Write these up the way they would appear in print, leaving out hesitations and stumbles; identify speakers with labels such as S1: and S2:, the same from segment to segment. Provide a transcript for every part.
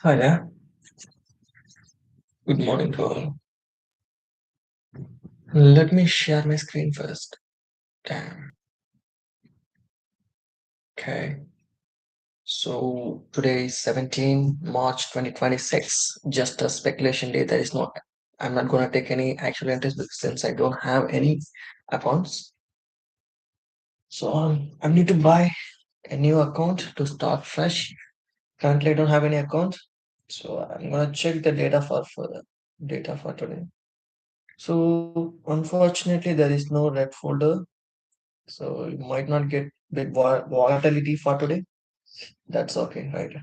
S1: Hi there. Good morning to all. Let me share my screen first. Damn. Okay. So today is 17 March 2026. Just a speculation day. There is no, I'm not going to take any actual entries since I don't have any accounts. So I need to buy a new account to start fresh. Currently, I don't have any account. So I'm going to check the data for the data for today. So unfortunately, there is no red folder. So you might not get big volatility for today. That's okay, right?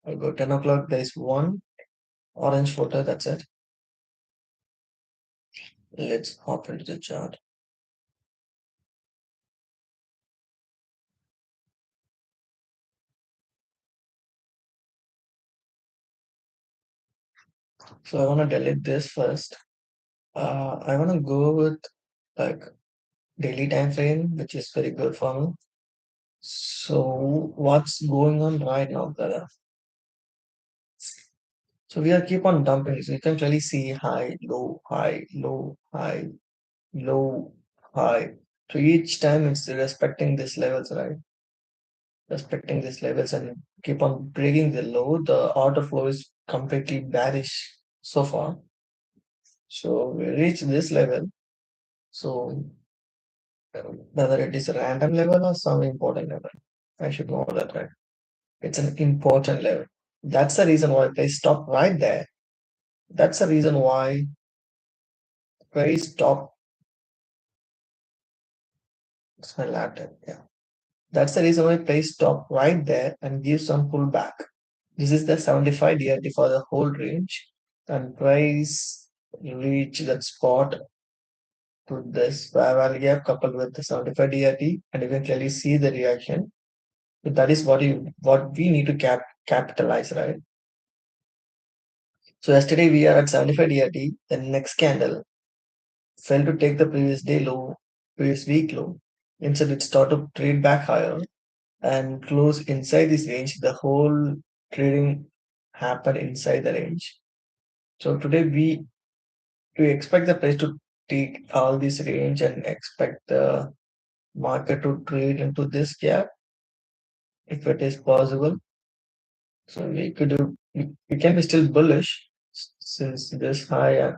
S1: I'll go 10 o'clock. There is one orange photo. That's it. Let's hop into the chart. So I want to delete this first. I want to go with like daily time frame, which is very good for me. So what's going on right now, brother? So we are keep on dumping. So you can clearly see high, low, high, low, high, low, high. So each time it's respecting these levels, right? Respecting these levels and keep on breaking the low, the order flow is completely bearish so far. So we reach this level. So whether it is a random level or some important level, I should know that, right? It's an important level. That's the reason why they stop right there. That's the reason why they stop. It's my laptop. Yeah. That's the reason why price stop right there and give some pullback. This is the 75 DRT for the whole range, and price reach that spot to this value gap coupled with the 75 DRT, and you can clearly see the reaction. So that is what we need to capitalize, right? So yesterday we are at 75 DRT, the next candle fell to take the previous day low, previous week low. Instead, it started to trade back higher and close inside this range. The whole trading happened inside the range. So today we expect the price to take all this range and expect the market to trade into this gap if it is possible. So we could do, we can be still bullish since this high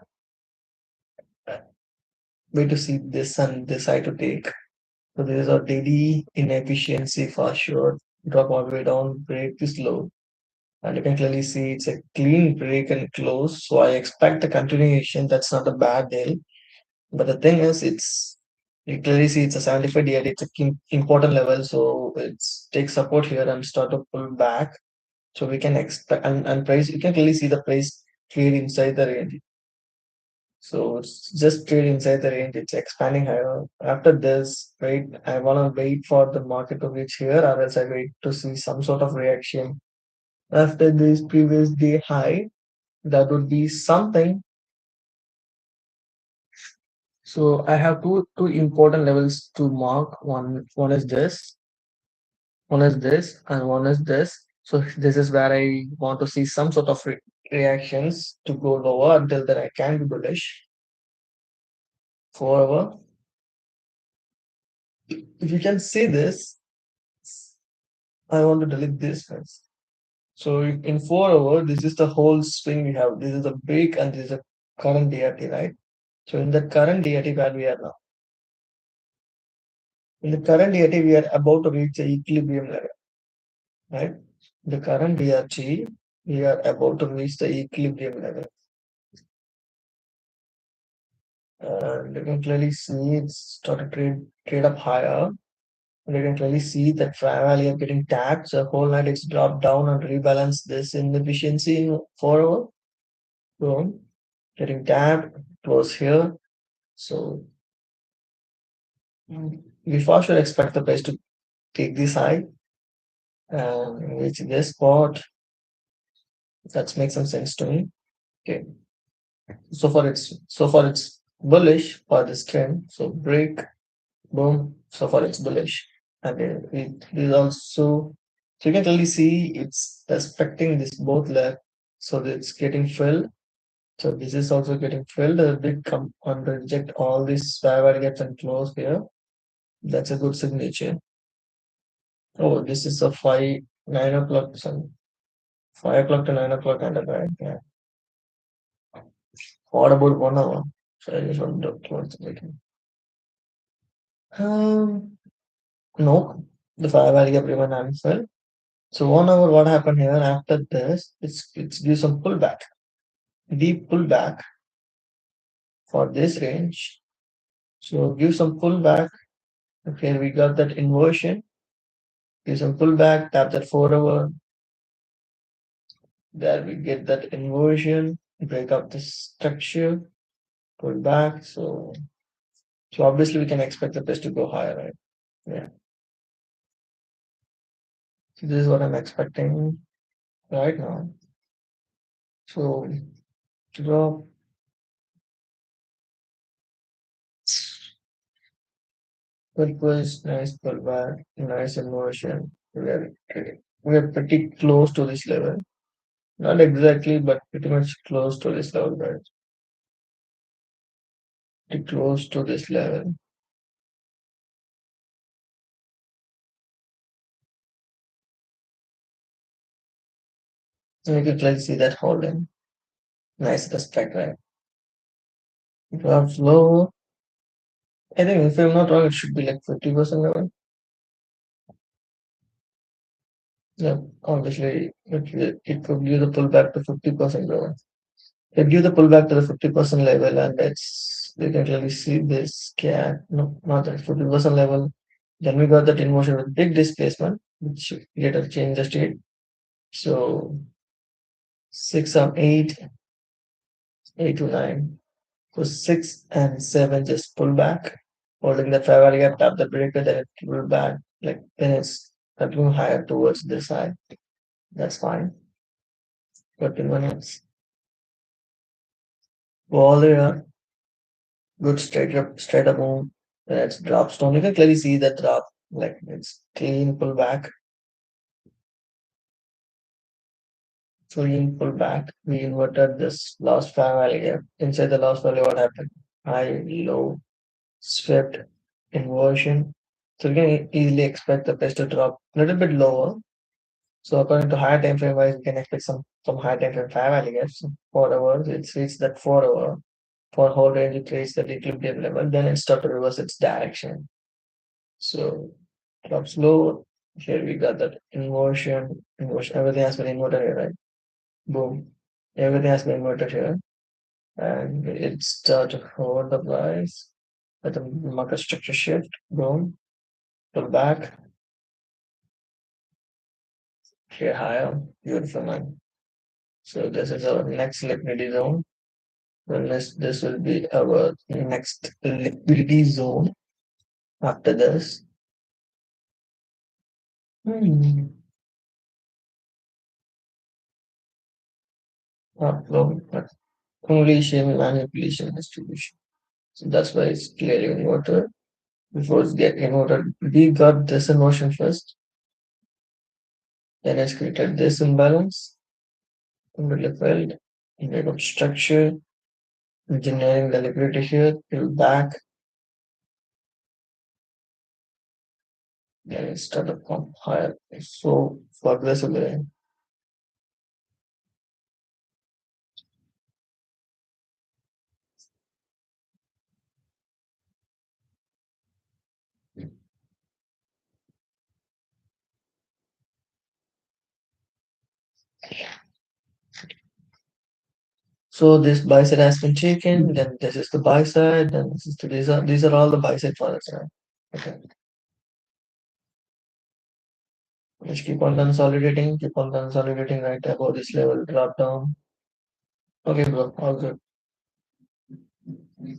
S1: way to see this and this high to take. So there is a daily inefficiency for sure. Drop all the way down, break this low. And you can clearly see it's a clean break and close. So I expect a continuation. That's not a bad deal. But the thing is, it's you clearly see it's a 75 DID. It's a important level. So it's take support here and start to pull back. So we can expect and price. You can clearly see the price trade inside the range. So it's just trade inside the range. It's expanding higher. After this, right, I wanna wait for the market to reach here, or else I wait to see some sort of reaction after this previous day high. That would be something. So I have two important levels to mark. One is this, one is this, and one is this. So this is where I want to see some sort of reactions to go lower. Until then I can be bullish forever. If you can see this, I want to delete this first. So in 4 hours, this is the whole swing we have. This is a break and this is a current DRT, right? So in the current DRT where we are now. In the current DRT, we are about to reach the equilibrium level, right? The current DRT, we are about to reach the equilibrium level. And you can clearly see it's started trade up higher. And you can clearly see that fair value are getting tapped. So whole night it's dropped down and rebalance this inefficiency in 4 hours. So getting tapped, close here. So we for sure expect the price to take this high and reach this spot. That makes some sense to me. Okay. So far it's bullish for this trend. So break, boom. So far it's bullish, and it is also So you can clearly see it's respecting this both leg, so that it's getting filled. So this is also getting filled. A big come and reject all these pivot gaps and close here. That's a good signature. Oh, this is a 9 o'clock, son. 5 o'clock to 9 o'clock and a back. Yeah. What about 1 hour? So I just want to close the meeting. No, the pivot gap remain unfilled. So 1 hour, what happened here after this? It's give some pullback, deep pullback for this range. So give some pullback. Okay, we got that inversion. Give some pullback, tap that 4 hour. There we get that inversion, break up the structure, pull back. So obviously we can expect the price to go higher, right? Yeah. So this is what I'm expecting right now. So drop. It was nice pullback, nice inversion. We are pretty close to this level. Not exactly, but pretty much close to this level, right? Pretty close to this level. And you can clearly see that holding. Nice respect, right? Drops low. I think if I'm not wrong, it should be like 50% level. Yeah, obviously it could give the pullback to 50% level. It give the pullback to the 50% level, and that's you can clearly see this gap. No, not at 50% level. Then we got that inversion with big displacement, which later change the state. So 6 and 8, 8 to 9. So 6 and 7 just pull back, holding the favor gap, tap the breaker, then it pull back. Like then it's continuing higher towards this side. That's fine. 13 minutes. Go all the way up. Good straight up move. Then it's drops down. You can clearly see that drop. Like it's clean pull back. Clean pull back. We inverted this last value gap. Inside the last value, what happened? High, low, swept, inversion. So you can easily expect the price to drop a little bit lower. So according to higher time frame wise, we can expect some higher time frame fair value gaps. 4 hours, it's reached that 4 hour. For whole range, it reached that equilibrium level. Then it started to reverse its direction. So drops low. Here we got that inversion. Inversion. Everything has been inverted here, right? Boom. Everything has been inverted here. And it started to hold the price. Let the market structure shift. Boom. Pull back. Here higher. Beautiful man. So this is our next liquidity zone. This will be our next liquidity zone after this. Hmm. Upload, but accumulation, manipulation, distribution. So that's why it's clearly inverted. Before it's get inverted, we got this inversion first, then it's created this imbalance, completely failed, made of structure, generating the liquidity here, pull back, then it started from higher. So aggressively. So this buy side has been taken, then this is the buy side, then these are all the buy side products, right? Okay. Just keep on consolidating right above this level, drop down. Okay, bro, all good.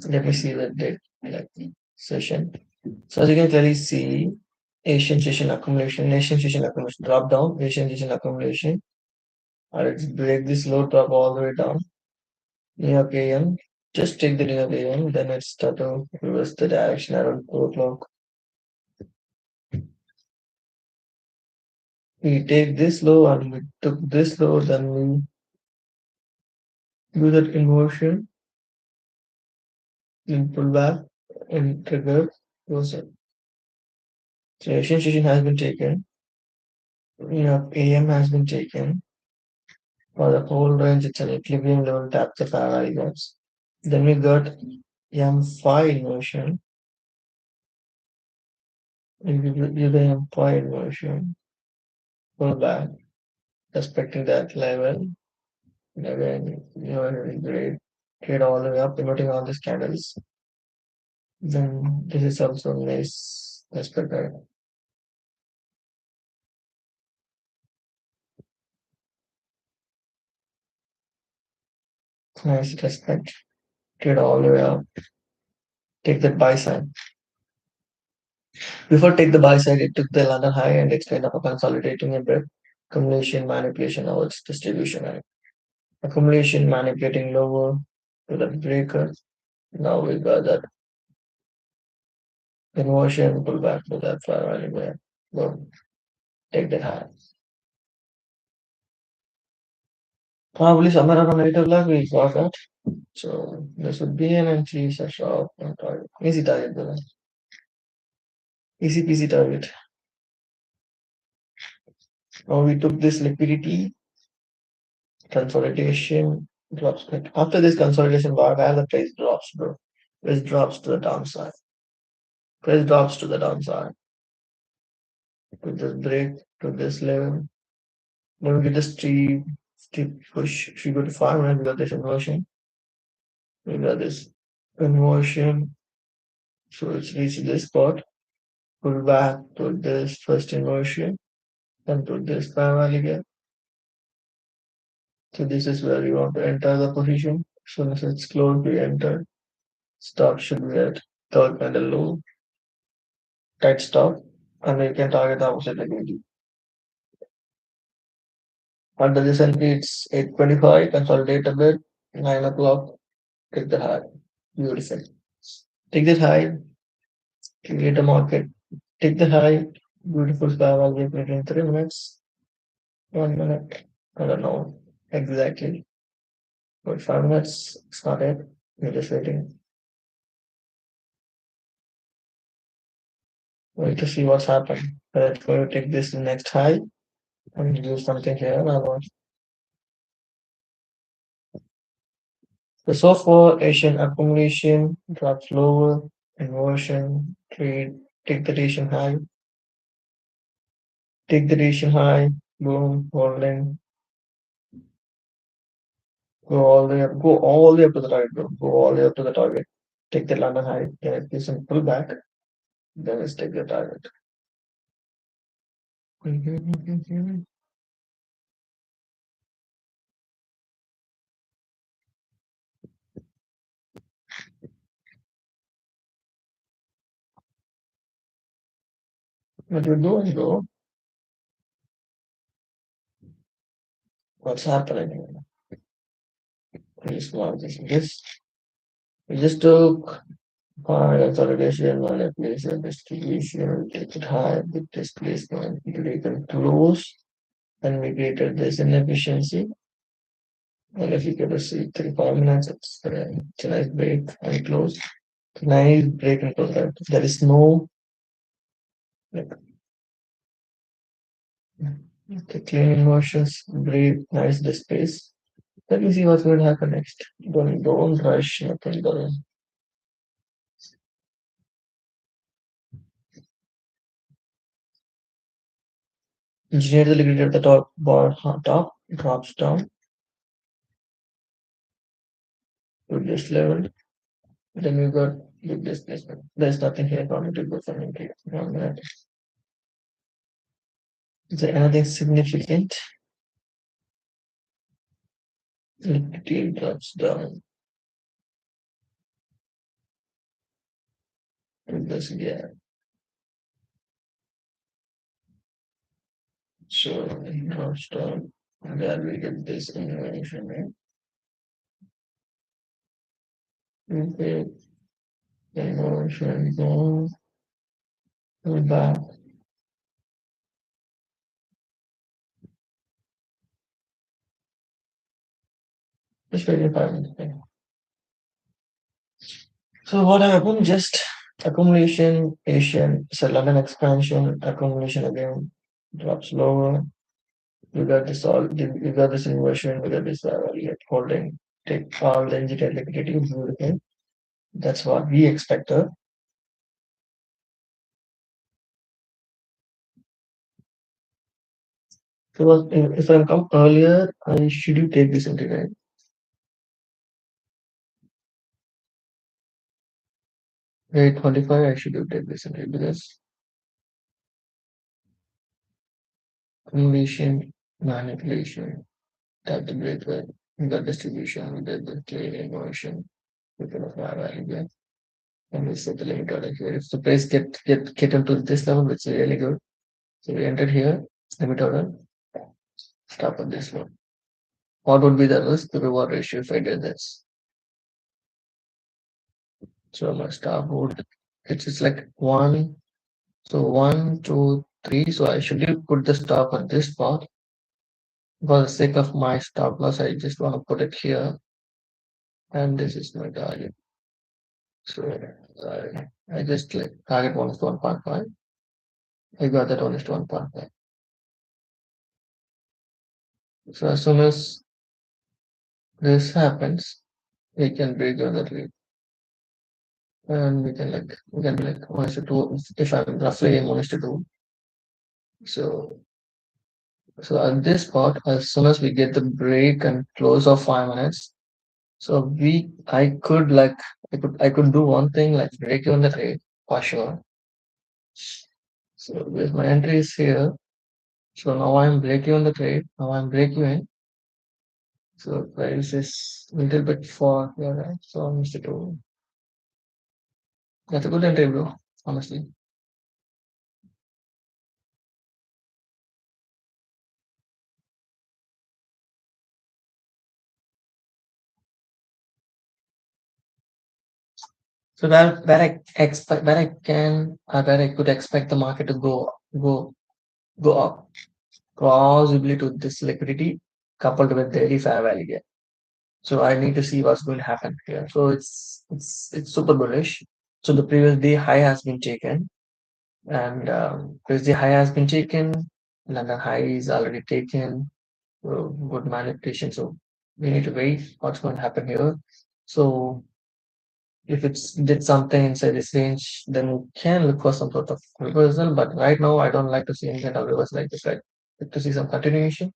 S1: Let me see the date, like session. So as you can clearly see, Asian session accumulation, drop down, Asian session accumulation. Let's break this low, drop all the way down. New York AM. Just take the New York AM, then it's start to reverse the direction around 4 o'clock. We take this low and we took this low, then we do that inversion, then pull back and trigger closer. So Asian station has been taken, AM has been taken, for the whole range it's an equilibrium level tap the paradigms. Then we got M5 inversion, if you do the M5 inversion, pull back, respecting that level, and again, great, trade all the way up, inverting all these candles. Then this is also nice respect that. Nice respect. Trade all the way up. Take that buy side. Before take the buy side, it took the London high and explained up a consolidating a bit. Accumulation, manipulation, or its distribution. Right? Accumulation, manipulating lower to the breaker. Now we got that inversion, pull back to that far anywhere. Boom. Take that high. Probably somewhere around 8 o'clock we got that. So this would be an entry such of target. Easy target, brother. Easy peasy target. Now we took this liquidity consolidation drops. Like after this consolidation bar, where the price drops, bro. Price drops to the downside. Price drops to the downside. To this break to this level. Then we get the steep push. If you go to 500, we got this inversion. We got this inversion. So it's reached this spot. Pull back to this first inversion. Then to this parallel again. So this is where you want to enter the position. So as it's closed, we enter. Stop should be at third candle low, tight stop, and you can target the opposite liquidity. Under this entry, it's 8:25, consolidate a bit, 9 o'clock, take the high. Beautiful. Take that high, create a market, take the high, beautiful parallel break in 3 minutes, 1 minute, I don't know exactly, but 5 minutes, it's not it. We're just waiting. Wait to see what's happened. Let's go to take this next high and do something here. I want the so far Asian accumulation drops lower, inversion, trade, take the Asian high, take the Asian high, boom, holding, go all the way up to the target, bro. Go all the way up to the target. Take the London high, then it gives some pullback, then let's take the target. What you're doing, bro? What's happening here? We just took consolidation, manipulation, distribution, take it high, with displacement, we can close, and we created this inefficiency. And if you get to see 3 5 minutes, it's a nice break and close. Nice break and close. Right? There is no like okay, clean inversions, break, nice displace. Let me see what's going to happen next. Don't rush, nothing. Don't engineer the liquidity at the top bar top drops down to this level. Then you got big displacement. There's nothing here for me to go from here. Is there anything significant? Liquidity drops down to this gap. So it drops down, and then we get this information, right? Okay, information go back Just wait in 5 minutes. Okay. So what happened? Just accumulation, Asian, so London expansion, accumulation again drops lower. You got this all, you got this inversion, you got this holding, take all the engineered liquidity, beautiful. That's what we expected. So if I come earlier, I should you take this into right? Right, 25, I should you take this into because accumulation, manipulation, tap the great way, the distribution, we did the clear inversion, we can apply value again. And we set the limit order here. If the price get into this level, which is really good. So we entered here, limit order, stop at this one. What would be the risk to reward ratio if I did this? So my stop would it's just like one, so one, two, three. So I should put the stop at this spot. For the sake of my stop loss, I just want to put it here, and this is my target. So I just like target one is 1.5. I got that one is 1.5. So as soon as this happens, we can break on that rate, and we can be like 1:2 if I'm roughly in 1:2. So so at this spot, as soon as we get the break and close of 5 minutes, so I could do one thing like break on the trade for sure. So with my entry is here. So now I'm breaking on the trade. Now I'm breaking in. So price is a little bit far here, right? So I'm used to that's a good entry, bro. Honestly. So where I expect where I can where I could expect the market to go go up possibly to this liquidity coupled with daily fair value gap. So I need to see what's going to happen here. So it's super bullish. So the previous day high has been taken, and previous day high has been taken. London high is already taken. So good manipulation. So we need to wait what's going to happen here. So if it's did something inside this range, then we can look for some sort of reversal. But right now, I don't like to see any kind of reversal like this. Right, like to see some continuation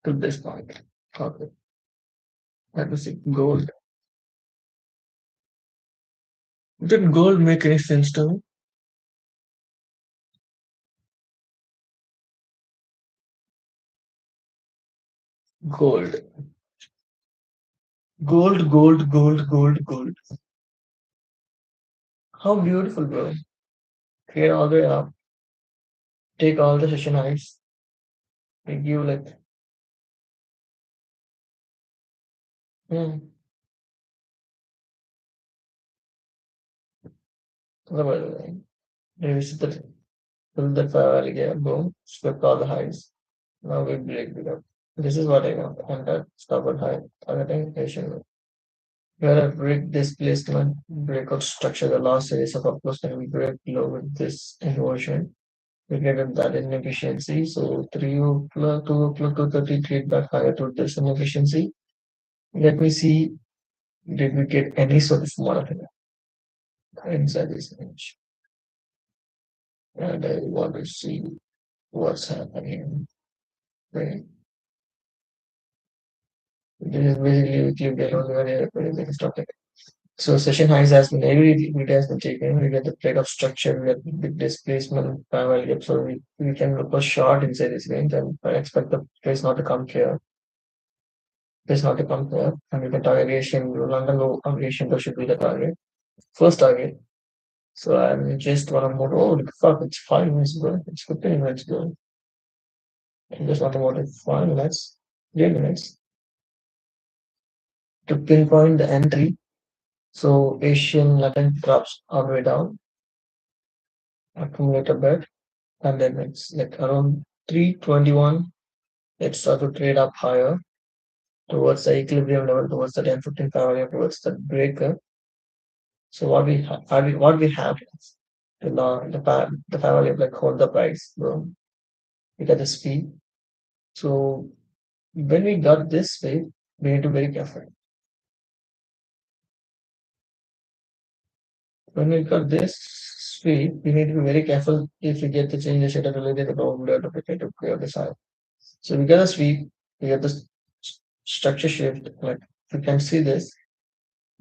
S1: to this point. Okay, let me see gold. Did gold make any sense to me? Gold, gold. How beautiful, bro. Clear all the way up. Take all the session highs. They give like, hmm, what about it? Maybe it's the fill that file again. Boom, swept all the highs. Now we break it up. This is what I want. And that stop at high. Targeting Asian. Here a break displacement, breakout structure, the last series of uploads can be break below with this inversion. We get that inefficiency. So 3 o'clock, 2 o'clock, 2:30 trade back higher to this inefficiency. Let me see, did we get any sort of money inside this range? And I want to see what's happening. Right. This is basically we click get on very stop it. So session highs has been every liquidity has been taken. We get the breakup structure, we get the displacement parallel gap. So we can look for short inside this range and I expect the price not to come here. Price not to come here. And we can target Asian London low Asian low should be the target. First target. So I'm just want to move. Oh fuck, it's 5 minutes ago. It's 15 minutes ago. I just want to move it 5 minutes, 3 minutes to pinpoint the entry. So Asian Latin drops all the way down, accumulate a bit, and then it's like around 321. It starts to trade up higher. towards the equilibrium level, towards the 10-15 family, towards the breaker. So what we have is the family of like hold the price, bro. We got the speed. So when we got this speed, we need to be very careful. When we got this speed, we need to be very careful if we get the changes that are related to the overload of the clear the side. So we get a sweep, we get the structure shift. Like you can see this,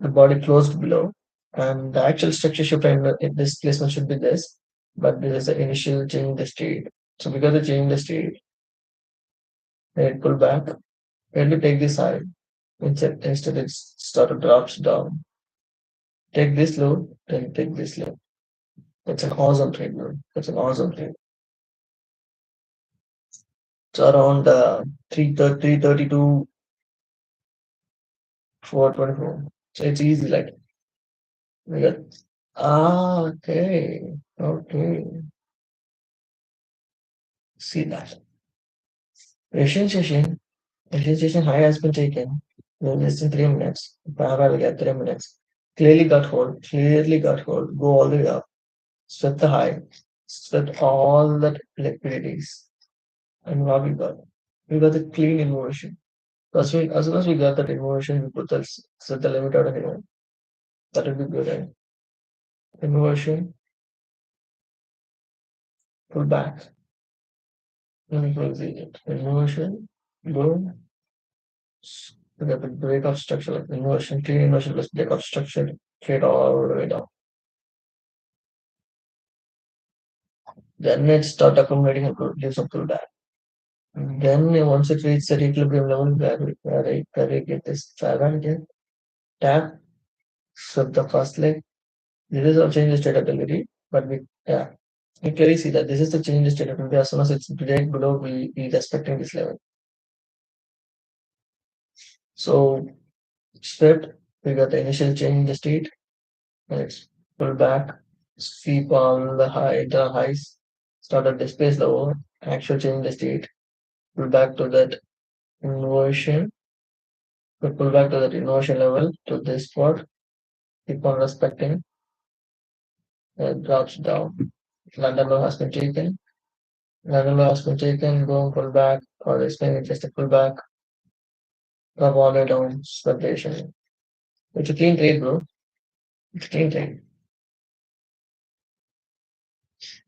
S1: the body closed below, and the actual structure shift in this placement should be this, but this is the initial change in the state. So we got the change in the state, and it pull back. When we take this side, instead it started drops down. Take this low, then take this low. That's an awesome trade, bro. That's an awesome trade. So around 332, 424. So it's easy, like we got okay. Okay. See that. Asian session. Asian session high has been taken. Less than 3 minutes. Parallel get 3 minutes. Clearly got hold. Clearly got hold. Go all the way up. Swept the high. Swept all the liquidities. And what we got? We got the clean inversion. As soon as we got that inversion, we put the set the limit out anyway. That would be good. Right? Inversion, pull back. Let me close it. Inversion, boom. We got the break of structure, like inversion, clean inversion plus break of structure, trade all the way down. Then it start accumulating and give some pullback. Then once it reaches the equilibrium level where we get this triangle again, tap, flip the first leg. This is our change the state ability, but we yeah. You clearly see that this is the change in state ability. As soon as it's break below, we respecting this level. So script, we got the initial change in the state, and it's pull back, sweep all the highs, start at displace lower, actual change in the state, pull back to that inversion, pull back to that inversion level to this spot, keep on respecting, drops down. London low has been taken. London low has been taken, go and pull back, or explain just a pull back, drop all the way down, separation. It's a clean trade, bro. It's a clean trade.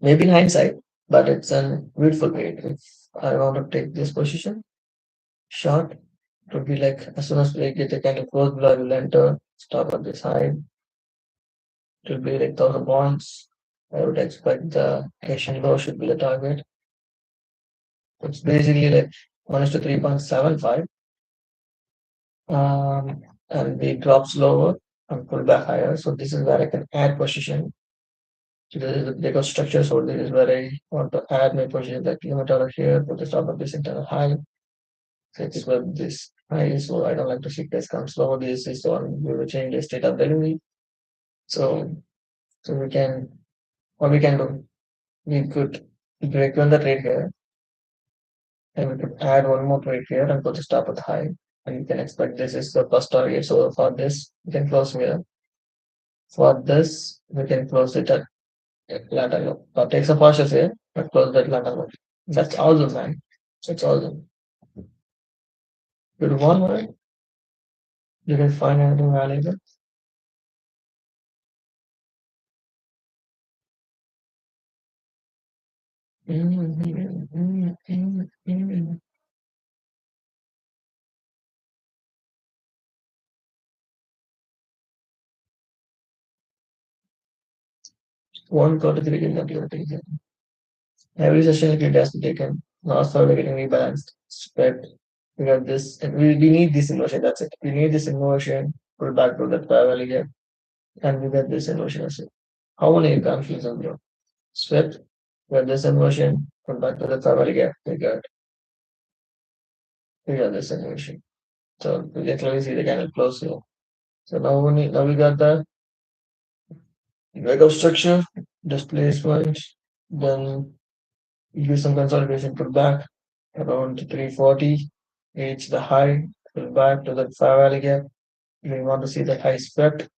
S1: Maybe in hindsight, but it's a beautiful trade. If I want to take this position, short, it would be like as soon as we get a kind of close below, I will enter, stop at this high. It will be like 1,000 points. I would expect the Asian low should be the target. It's basically like 1 is to 3.75. And the drops lower and pull back higher. So this is where I can add position. So this is the breakout structure. So this is where I want to add my position like limit order here, put the stop of this internal high. So this is where this high is. So I don't like to see this comes lower. This is the one we will change the state of delivery. So we can what we can do, we could break even the trade here and we could add one more trade here and put the stop at high. And you can expect this is the first target. So for this, we can close here. For this, we can close it at lateral low. Or take some partials here, but close that lateral low. That's awesome, man. It's awesome. With one word, you can find anything valuable. One category in the taken. Every session it has to be taken. Last third we're getting rebalanced. Spread. We got this, and we need this inversion. That's it. We need this inversion. Pull back to that parallel again, and we get this inversion as well. How many you confuse them, bro? Swept. We got this inversion. Pull back to the parallel again. We got this inversion. So we can clearly see the candle close here. So now we got the breakup structure, displacement, then use some consolidation, put back around 340, reach the high, pull back to the fair value gap. We want to see the high swept.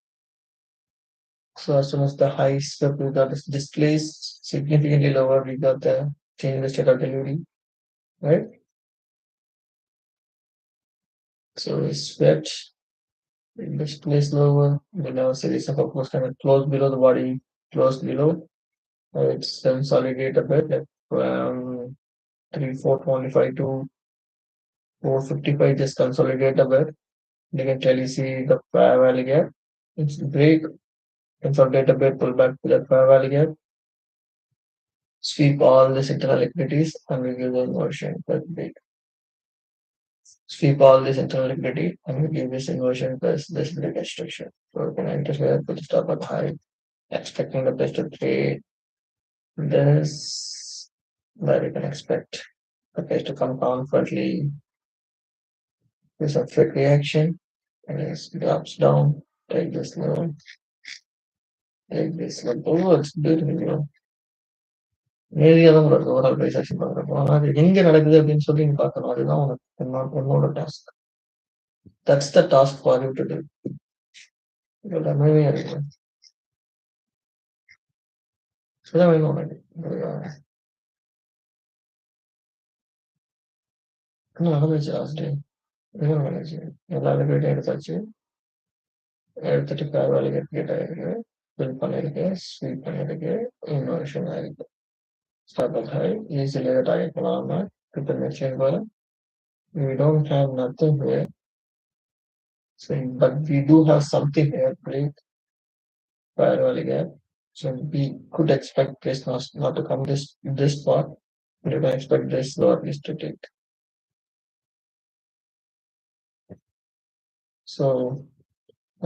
S1: So as soon as the high swept, we got this displaced significantly lower. We got the change in the state of delivery, right? So we swept, displaced lower. We now series of upwards kind of close below the body, close below. It's consolidate a bit, like from 3425 to 455, just consolidate a bit. You can clearly see the fair value gap. It's break, consolidate a bit, pull back to that fair value gap, sweep all these internal liquidities, and we give the inversion plus break. Sweep all this internal liquidity, and we give this inversion plus this break instruction. So we can enter here, put the stop at high, expecting the price to trade this, where we can expect the price to come down frontly. There's a quick reaction, and it drops down, take this low, take this low. Oh, it's beautiful. Area தான் ஒரு overall price action பார்க்குறப்போ ஆனால் அது எங்கே நடக்குது அப்படின்னு சொல்லி நீ பார்க்கணும் அதுதான் உனக்கு உன்னோட task that's the task for you to do இதோட அமைதியாக இருக்கு இதுதான் வேணும் உனக்கு இன்னும் நடந்துச்சு லாஸ்ட் டே என்ன நடந்துச்சு எல்லா லிக்விடையும் எடுத்தாச்சு எடுத்துட்டு வேலைக்கு கிரியேட் ஆகிருக்கு பில் பண்ணியிருக்கு ஸ்வீட் பண்ணியிருக்கு இன்வெர்ஷன் ஆகிருக்கு ஸ்டார்ட் ஹை ஈஸிலி டார்கெட் பண்ணாமல் ட்ரிபிள் மெஷின் வர we don't have nothing here. So, but we do have something here, break parallel gap. So we could expect this not to come this far. We don't expect this lower list to take. So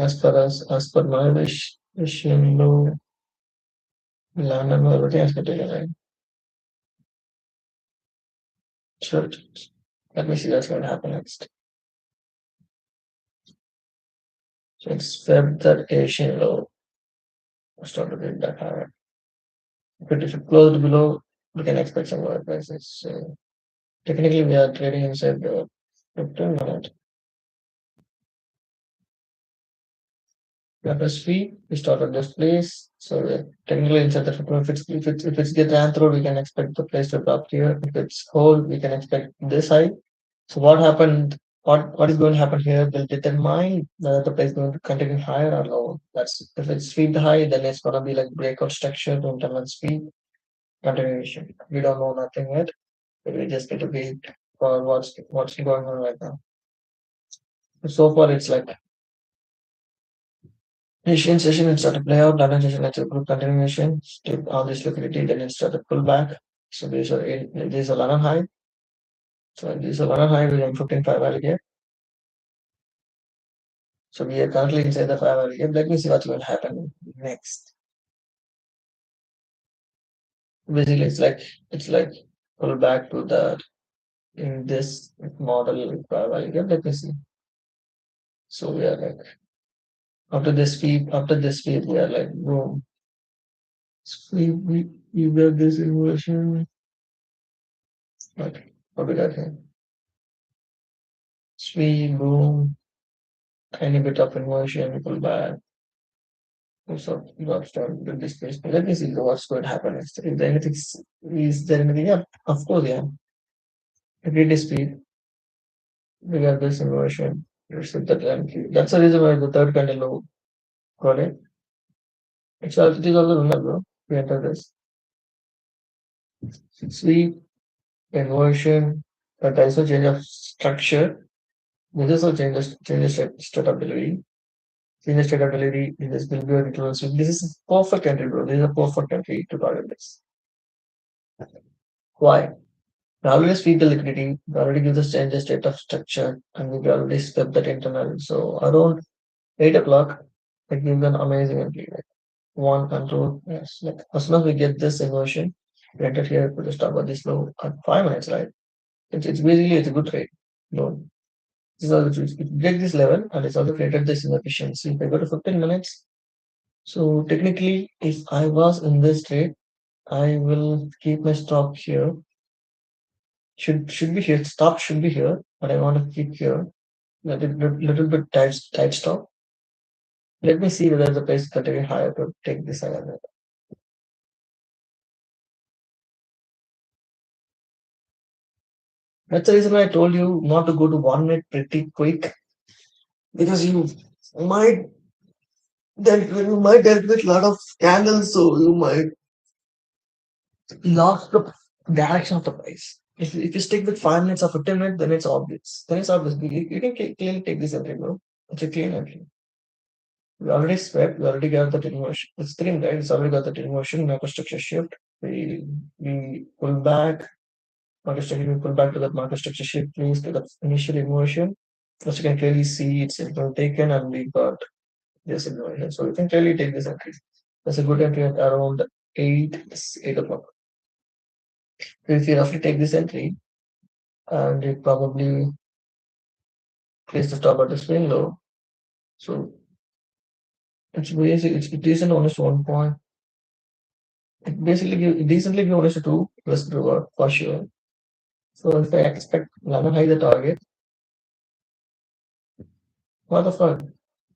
S1: as per my vision low land and everything has to take it, right? Sure. Let me see what's going to happen next. So it's Feb that Asian low. Start to get that higher. But if it closed below, we can expect some lower prices. So technically, we are trading inside the 15-minute. FSP, we start at this place. So technically inside the 15, if it's get ran through, we can expect the price to drop here. If it's hold, we can expect this high. So what happened? What is going to happen here will determine whether the price is going to continue higher or lower. That's if it's sweep high, then it's gonna be like breakout structure, internal speed, continuation. We don't know nothing yet, but we just get to wait for what's going on right now. So far, it's like Asian session it started play out, London session it's a good continuation, still all this liquidity, then it started pull back. So there's a London high. So there's a London high with 15.5 value here. So we are currently inside the 5 value here. Let me see what's going to happen next. Basically it's like pull back to the in this model 5 value here. Let me see. So we are like after this sweep, we are like boom. Sweep, we got this inversion. Okay, what we got here? Sweep, boom, tiny bit of inversion, pull back. So you got start with this place. Let me see what's going to happen next. Is there anything? Yeah, of course, yeah. Agreed speed, we got this inversion. That's the reason why the third candle low. Got it? It is also remember. We enter this. Sweep, inversion, but also change of structure. This also changes state of delivery. Change the state of delivery in this will be a return. So this is a perfect entry, bro. This is a perfect entry to target this. Why? We always feed the liquidity. We already give the change the state of structure, and we already step that internal. So around 8 o'clock, it gives an amazing entry. Like one control. Yes. Like as soon as we get this inversion, we enter here, put the stop at this low at 5 minutes, right? It's basically it's a good trade. No. This is also it break this level and it's also created this inefficiency. If I go to 15 minutes, so technically if I was in this trade, I will keep my stop here. Should be here. Stop should be here, but I want to keep here. little bit tight stop. Let me see whether the price continue higher to take this higher. That's the reason why I told you not to go to 1 minute pretty quick because might you might dealt with a lot of candles, so you might lost the direction of the price. If you stick with 5 minutes or 15 minutes, then it's obvious. Then it's obvious. You can clearly take this entry, bro. It's a clean entry. We already swept. We already got that inversion. It's thin, right? It's already got that inversion. Microstructure shift. We pull back. Microstructure. We pull back to that microstructure shift, please, to the initial inversion. As you can clearly see, it's been taken, and we got this inversion. So you can clearly take this entry. That's a good entry at around 8 o'clock. If you roughly take this entry, and it probably place the stop at the swing low. So it's basically it isn't honest 1 point. It basically decently give honest two risk reward for sure. So if I expect 11 high the target, what the fuck?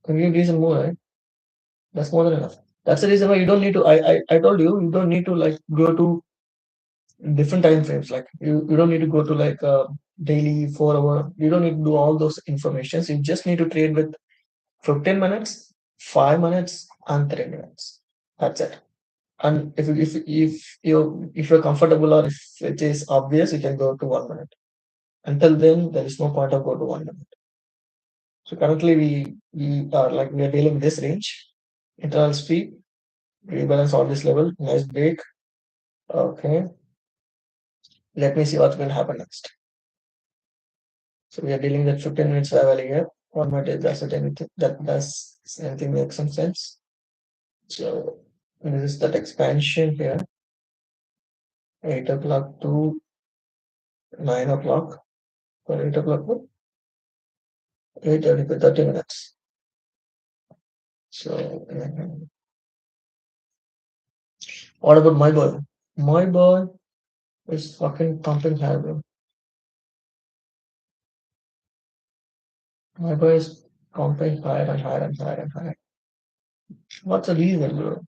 S1: Can you decent more, right? That's more than enough. That's the reason why you don't need to I told you you don't need to like go to different time frames. Like you don't need to go to like daily 4 hour. You don't need to do all those informations. You just need to trade with 15 minutes, 5 minutes, and 3 minutes. That's it. And if you're comfortable or if it is obvious, you can go to 1 minute. Until then, there is no point of go to 1 minute. So currently we are dealing with this range, internal speed, rebalance on this level, nice break. Okay, let me see what's going to happen next. So we are dealing with 15 minutes level here. 1 minute is that's anything that does anything make some sense. So this is that expansion here, 8 o'clock to 9 o'clock. For 8 o'clock, 8:30 to 30 minutes. So, what about my boy? My boy is fucking pumping high, bro. My boy is pumping higher and higher and higher and higher. What's the reason, bro?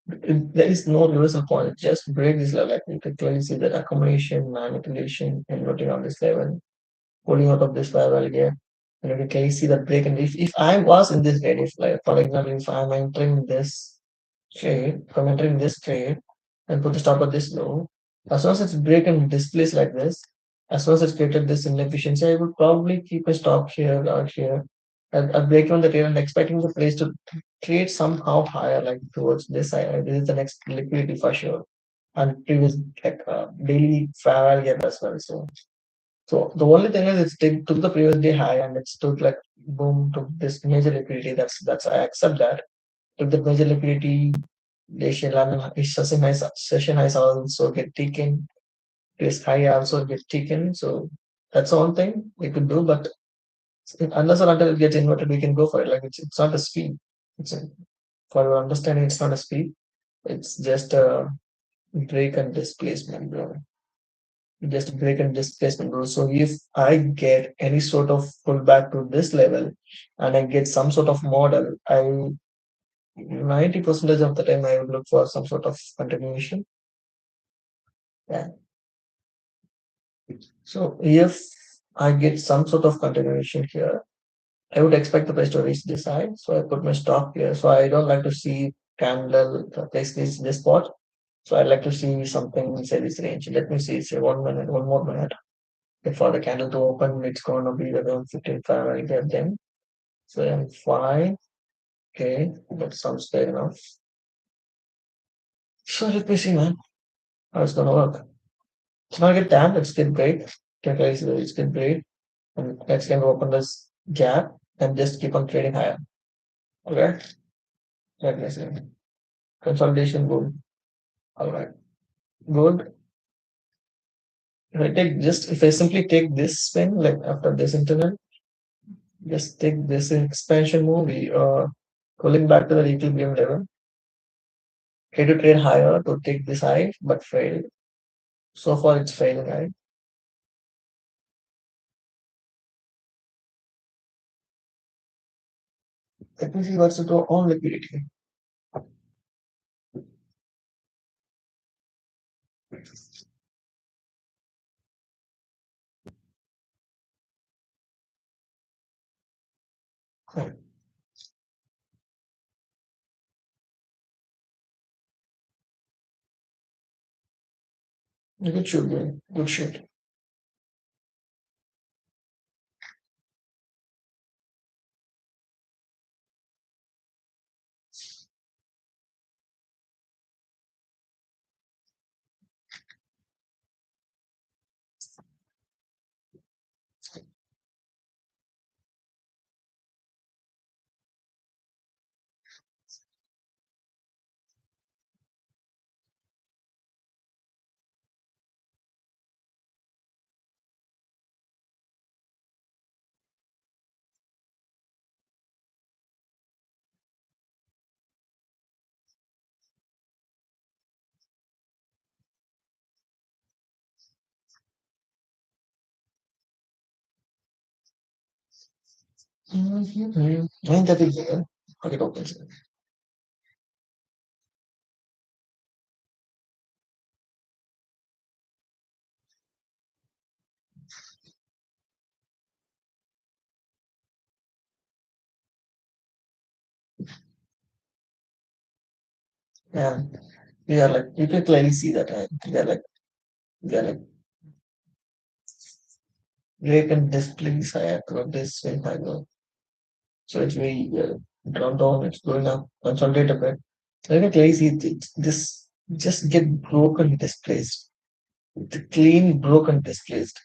S1: There is no reversal point. Just break this level. Like you can clearly see that accumulation, manipulation, inverting on this level, pulling out of this level again. And you can clearly see that break. And if I was in this trade, if like for example, if I'm entering this trade, if I'm entering this trade and put the stop at this low, as soon as it's break and displays like this, as soon as it's created this inefficiency, I would probably keep a stop here or here. And break on the trade and expecting the price to trade somehow higher, like towards this side. This is the next liquidity for sure. And previous like daily fair value gap as well. So the only thing is took the previous day high and it's took like boom to this major liquidity. That's I accept that. Took the major liquidity, they should session highs also get taken. This high also get taken. So that's the one thing we could do. But unless or until it gets inverted, we can go for it. Like it's not a speed. It's a, for your understanding, it's not a speed. It's just a break and displacement, bro. Just break and displacement, bro. So if I get any sort of pullback to this level and I get some sort of model, I 90% of the time I would look for some sort of continuation. Yeah. So if I get some sort of continuation here, I would expect the price to reach this high. So I put my stop here. So I don't like to see candle place this spot. So I like to see something inside this range. Let me see, say 1 minute, 1 more minute. Before the candle to open, it's going to be around 15.5. I'll get them. So I'm fine. Okay, that sounds fair enough. So let me see, man, how it's going to work. It's not get down, let's get break. Okay, so let's get break. And let's kind of open this gap and just keep on trading higher. Okay, let me see. Consolidation good. All right, good. If I simply take this spin, like after this interval, just take this expansion move, we are pulling back to the equilibrium level. Try to trade higher to take this high, but failed. So far, it's failing, right? Let me see what's the on liquidity. Hmm. Good shoot, man. Good shoot. Mm-hmm. Ain't that big deal? Okay, opens. Yeah, we are like you can clearly see that we are like break and displays higher across this swing high low. So it's very drop down, it's going up, consolidate a bit. So you can clearly see this just get broken displaced. The clean broken displaced.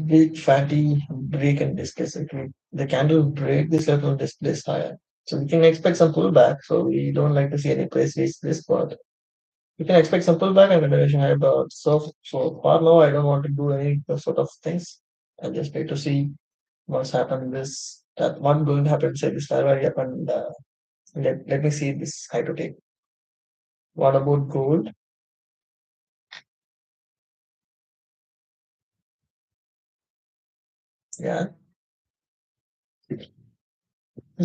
S1: Big fatty break and displace. Okay. The candle break this level displace higher. So we can expect some pullback. So we don't like to see any price reach this part. You can expect some pullback and continuation high, but so far now I don't want to do any sort of things. I just need to see what's happened this that what going to happen inside this fair value and let me see this high to take. What about gold? Yeah.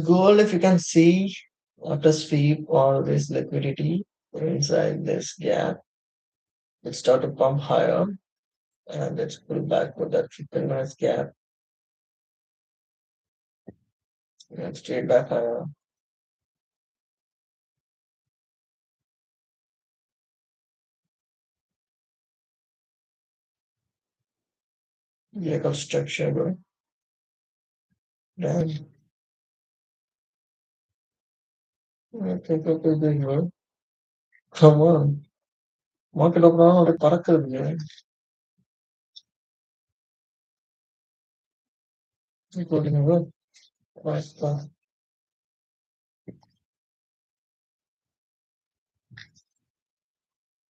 S1: Gold if you can see after sweep or this liquidity inside this gap, it start to pump higher and let's pull back with that 15 minutes gap and straight back higher. Vehicle structure, bro. Then okay, okay, okay, bro. Come on. Market overall ஒரு பறக்குதுங்க. போட்டுங்க bro. Fast, fast.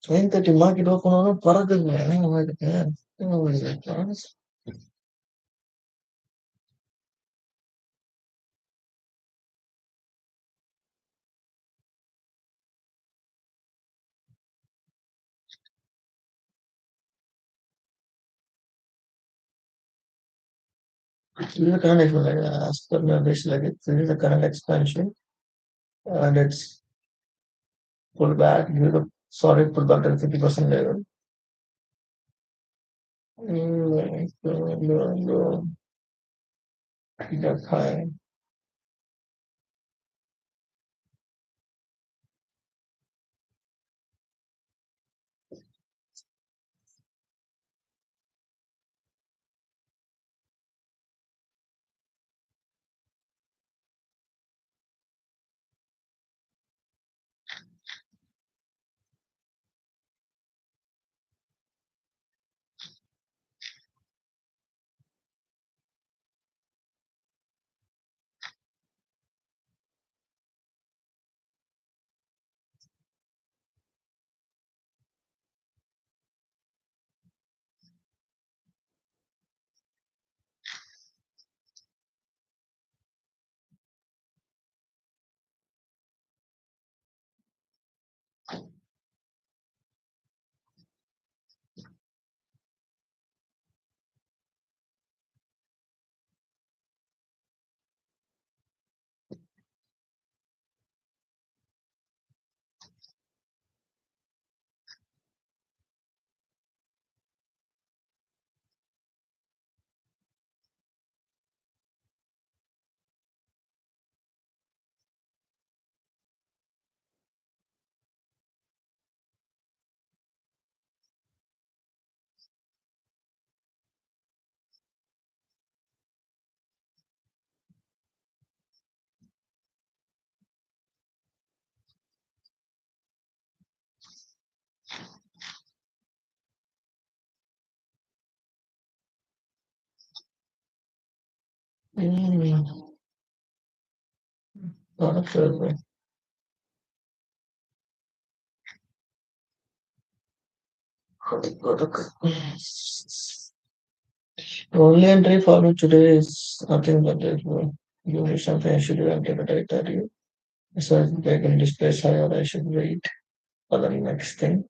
S1: 9:30 market open ஆனாலும் பறக்குதுங்க. என்ன மாட்டுக்கு? என்ன மாட்டுக்கு? This is the current expansion. As per my wish, like this is the current expansion, and it's pull back. Give the solid pullback to 50% level. No, that's high. Mm, not a fair. Only entry for me today is nothing but that you need something I should do and give it right at you. So they can display high or I should wait for the next thing.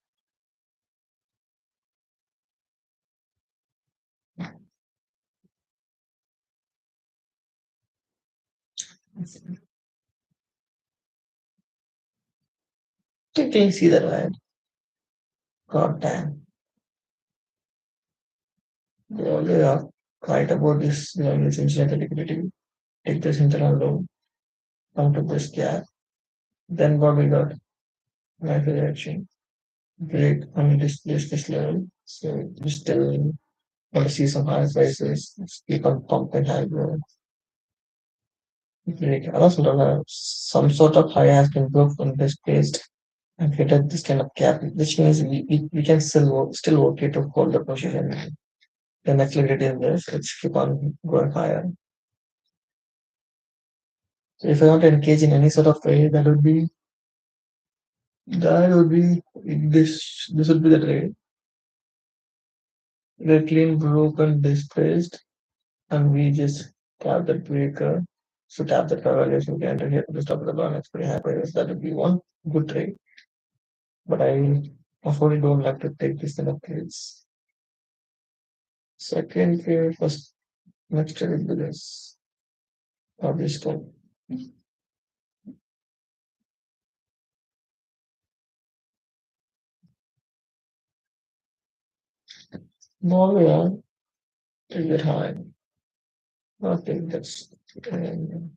S1: You can see that right. God damn. They only are right about this incident liquidity. Take this internal loan, come to this gap. Then what we got? Knife reaction. Break and displace this level. So we still want to see some higher prices. Keep on pumping high growth. Break. Also, some sort of high has been broken, displaced, and hit at this kind of gap, which means we can still okay to hold the position. Then accelerate in this, it's keep on going higher. So if I want to engage in any sort of trade, that would be this would be the trade. They're clean, broken, displaced, and we just tap the breaker. So tap the correlation, we can enter here to the top of the line. It's pretty happy. That would be one good trade. But I unfortunately don't like to take this kind of trades. Second trade, first next trade will be this published code. No, yeah, take it high. Okay, that's um,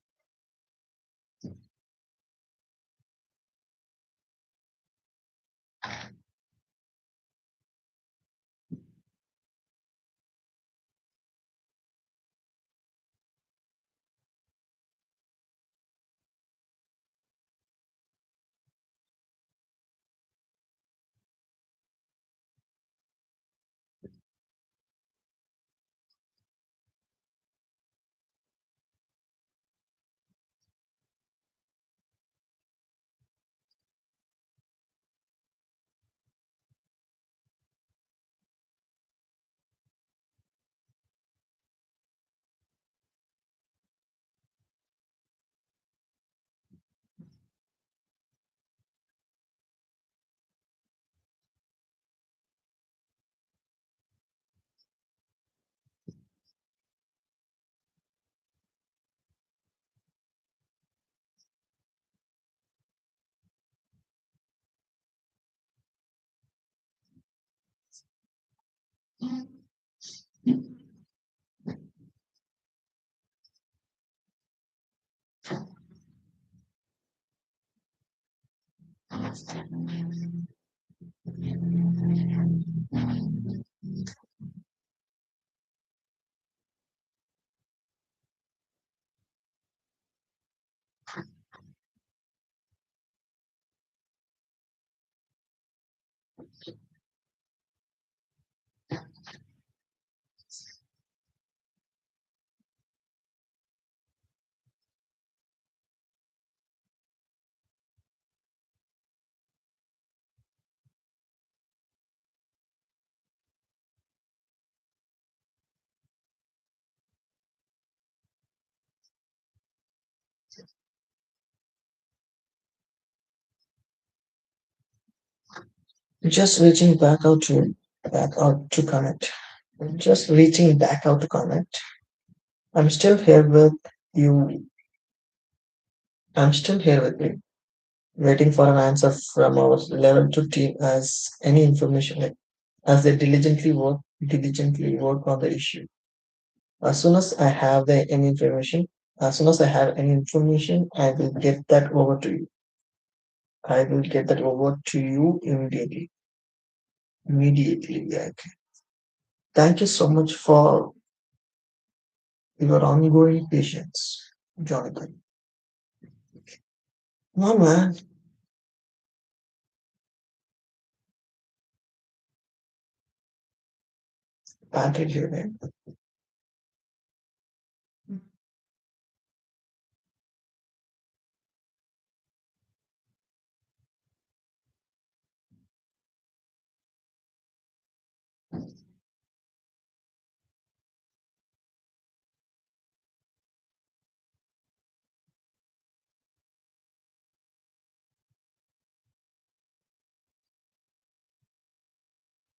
S1: just reaching back out to connect. Just reaching back out to connect. I'm still here with you. I'm still here with you, waiting for an answer from our level two team as any information like as they diligently work on the issue. As soon as I have any information, as soon as I have any information, I will get that over to you. I will get that over to you immediately. Immediately. Like, thank you so much for your ongoing patience, Jonathan. No man, Patrick here, man.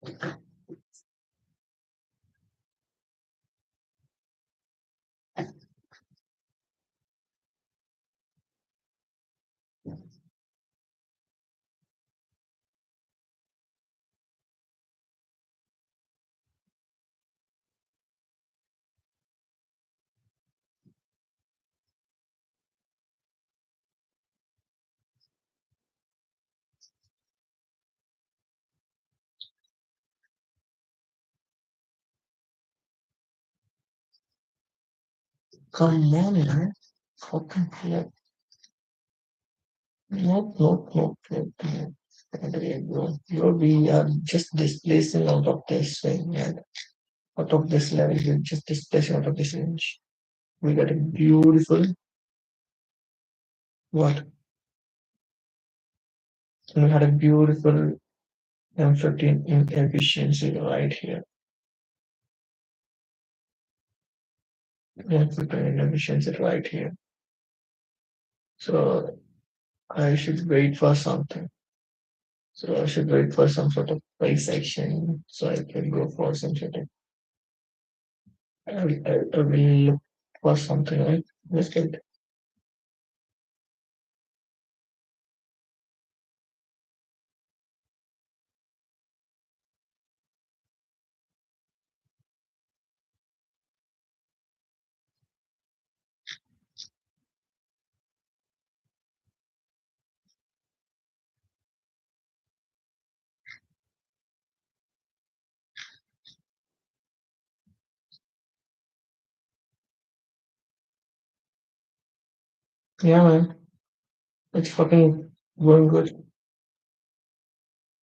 S1: Come on, man. Fucking flip. Nope, nope, nope, nope, nope. Okay, bro. We are just displacing out of this thing, and out of this level, we're just displacing out of this range. We got a beautiful, what? We had a beautiful M15 in efficiency right here. M15 in efficiency right here. So I should wait for something. So I should wait for some sort of price action so I can go for some sort of. I will look for something, right? Let's get. Yeah, man. It's fucking going good.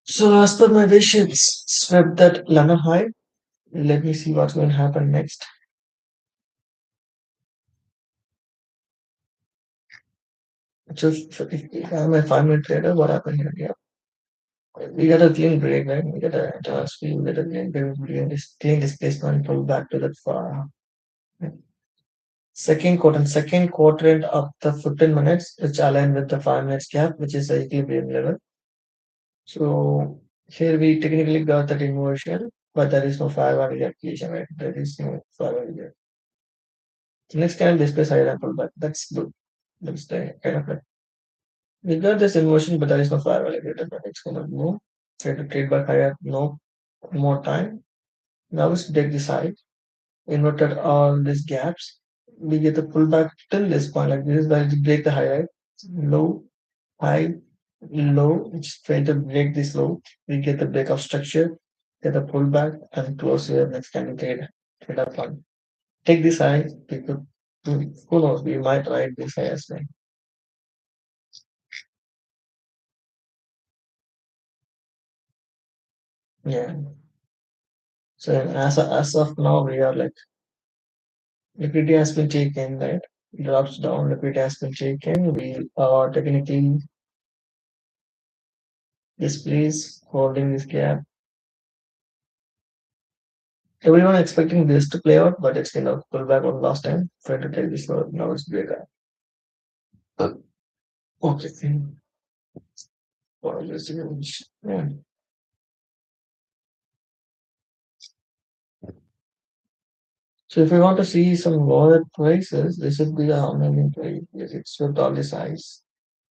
S1: So as per my wishes, swept that lemon high. Let me see what's going to happen next. Just if I'm a 5 minute trader, what happened here? Yeah. We got a clean break, right? We got a task, we got a clean break, clean displacement, pull back to that far. Second quadrant of the 15 minutes, which align with the 5 minutes gap, which is the equilibrium level. So here we technically got that inversion, but there is no 5 hour application, right? There is no 5 hour gap. Next time displace higher and pull back. That's good. That's the kind of like we got this inversion, but there is no 5 hour gap, but it's gonna move. Try to trade back higher, no more time. Now let's take this side. Inverted all these gaps. We get the pullback till this point. Like this is where we break the high, right? Low, high, low. It's trying to break this low. We get the breakout structure, get the pullback, and close here. Next time we trade up one. Take this high. We could, who knows? We might ride this high as well. Yeah. So as of now, we are like liquidity has been taken, right? Drops down, liquidity has been taken. We are technically displays holding this gap. Everyone expecting this to play out, but it's kind of pull back on last time. Try to take this out. Now it's breakout. Okay. Well, yeah. So if you want to see some lower prices, this would be the amazing trade. Yes, it's with all the size.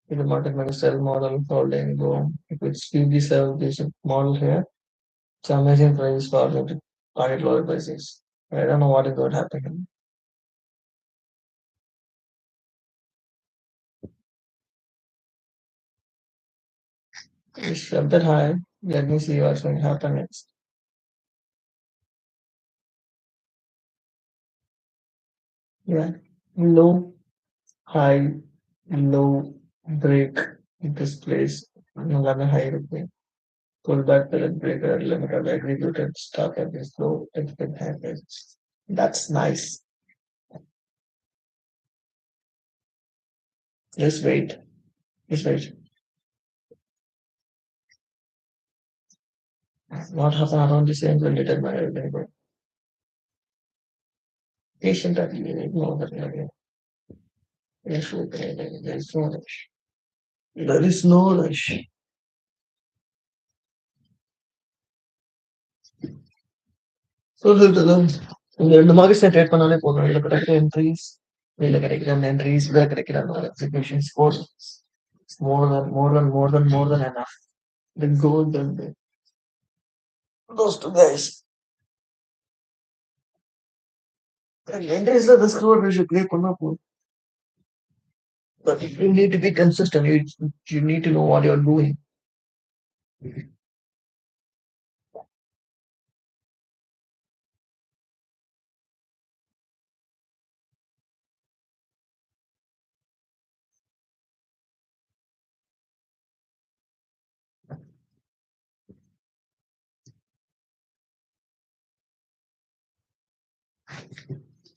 S1: If the market make a sell model holding go, if it's PB sell this model here, it's an amazing price for me to target lower prices. I don't know what is going to happen. It's a bit high. Let me see what's going to happen next. Yeah. Low high, low, break, displace, another high repeat. Pull back the breaker, limiter, executed, stop at this low, exit happens. That's nice. Just wait. Just wait. What happened around the same will determine everything. Patient that you ignore that area. Yes, okay, there is no rush. There is no rush. So இந்த 2 markets trade பண்ணாலே போதும். இதுல கிடைக்கிற entries, இதுல கிடைக்கிற அந்த entries, இதுல கிடைக்கிற அந்த எக்ஸிகியூஷன்ஸ் போதும். More than enough. The gold and those two guys. Entries the score ratio create பண்ணா போதும். But you need to be consistent. You need to know what you're doing.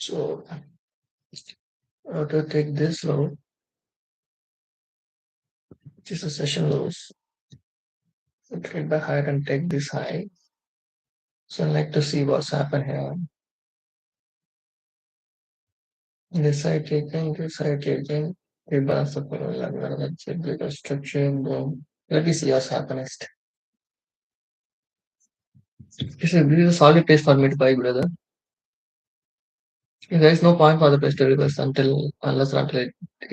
S1: So I have to take this low, which is a session lows. So trade by high and take this high. So I like to see what's happened here. This side taking, this side taking. Rebalance the let's check the structure. Boom. Let me see what's happened next. This is a solid place for me to buy, brother. There is no point for the place to reverse until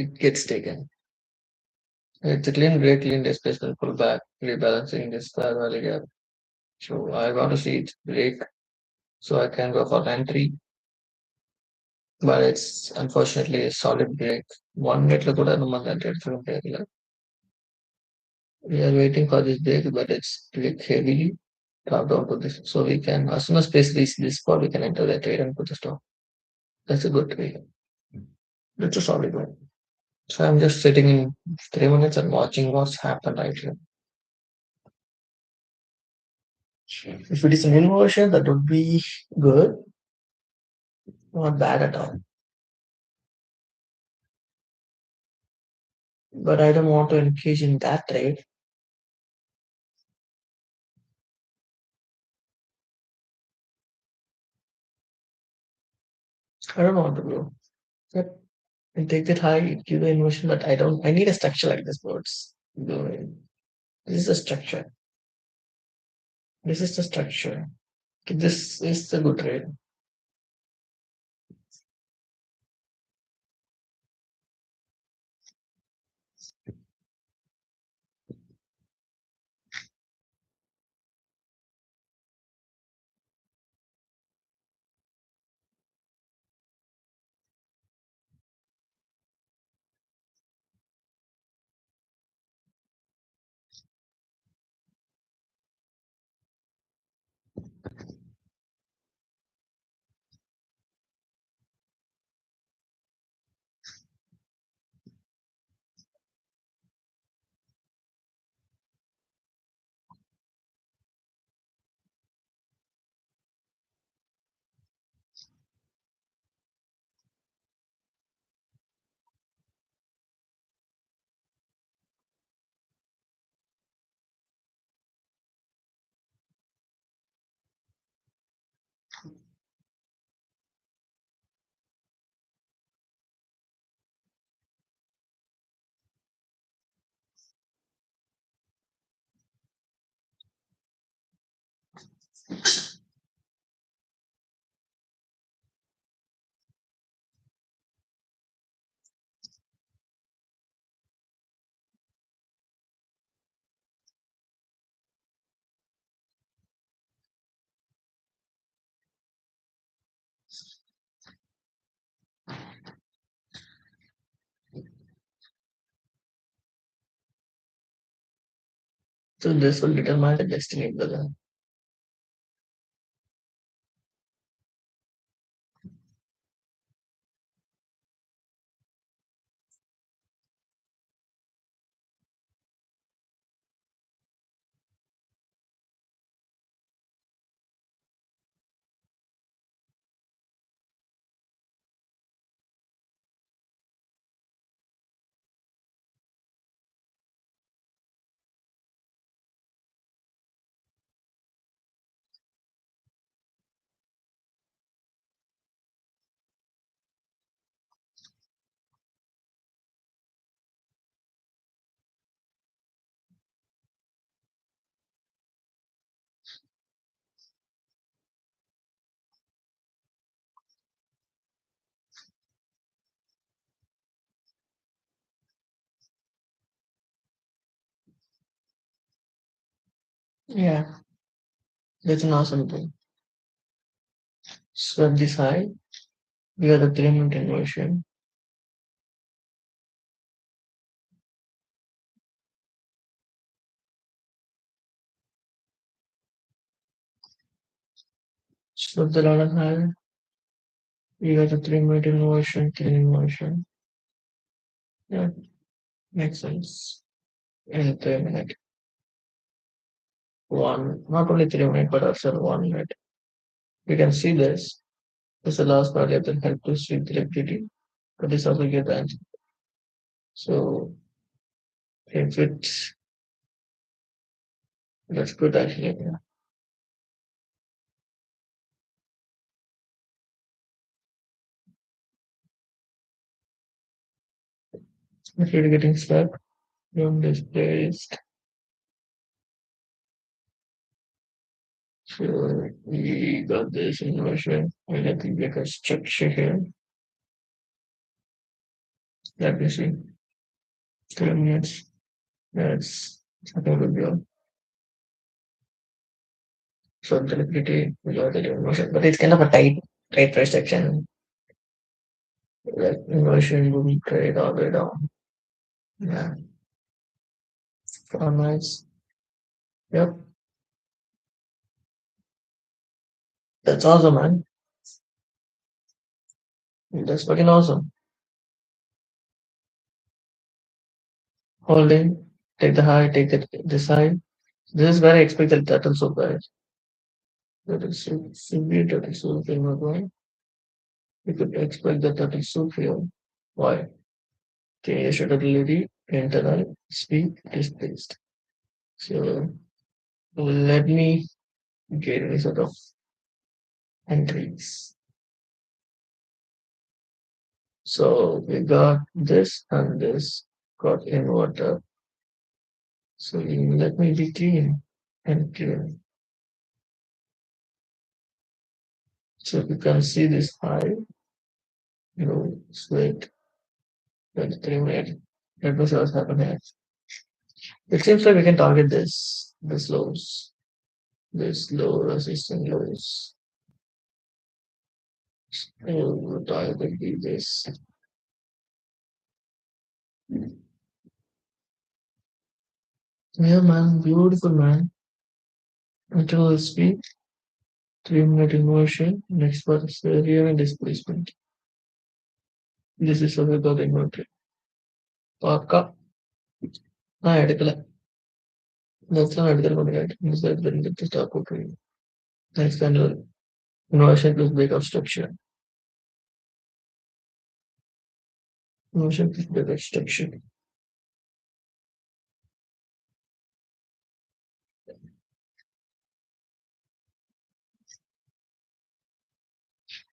S1: it gets taken. It's a clean break, clean displacement, pull back, rebalancing this fair value gap. So I want to see it break so I can go for entry. But it's unfortunately a solid break. 1 minute కూడా நம்ம அந்த எடுத்துக்க முடியாது. We are waiting for this break, but it's break heavily drop down to this. So we can, as soon as space reach this spot, we can enter the trade and put the stop. That's a good trade. That's a solid one. So I'm just sitting in 3 minutes and watching what's happened right here. If it is an inversion, that would be good, not bad at all. But I don't want to engage in that trade. I don't want to go. Yep. And take that high, give the inversion, but I need a structure like this, birds. This is a structure. This is the structure. Okay, this is the good trade. So this will determine the destiny, brother. Yeah, that's an awesome thing. Swept this high. We are the 3 minute inversion. Swept the ladder high. We got the 3 minute inversion, clean inversion. Yeah, makes sense. In 3 minute. One, not only 3 minute, but also 1 minute. We can see this. This is the last part that help to sweep the liquidity. But this also get answer. So if it's that's good actually. Yeah. If you're getting stuck, you're displaced. So we got this inversion. And I think we got structure here. Let me see. 3 minutes. That's something good deal. So the liquidity we got the inversion. But it's kind of a tight price section. Like inversion will be trade all the way down. Yeah. 4 minutes. Yep. That's awesome, man. That's fucking awesome. Holding, take the high, take the side. This is where I expect the turtle soup, guys. Turtle soup, severe turtle soup in my mind. You could expect the turtle soup here. Why? Change ability, internal, speed, displaced. So let me get any sort of entries. So we got this and this got inverter. So let me be clean and clear. So you can see this high, straight 23 minute. Let me see what's happening. It seems like we can target this lows, this low resistant lows. So target be this. Yeah, man, beautiful man. Until speed, 3 minute inversion. Next part is area and displacement. This is what we got inverted. Paka. Ah, എടുക്കല. That's not എടുക്കൽ right. This is the stop okay. Next kind of inversion plus breakup structure. Inversion plus breakup structure.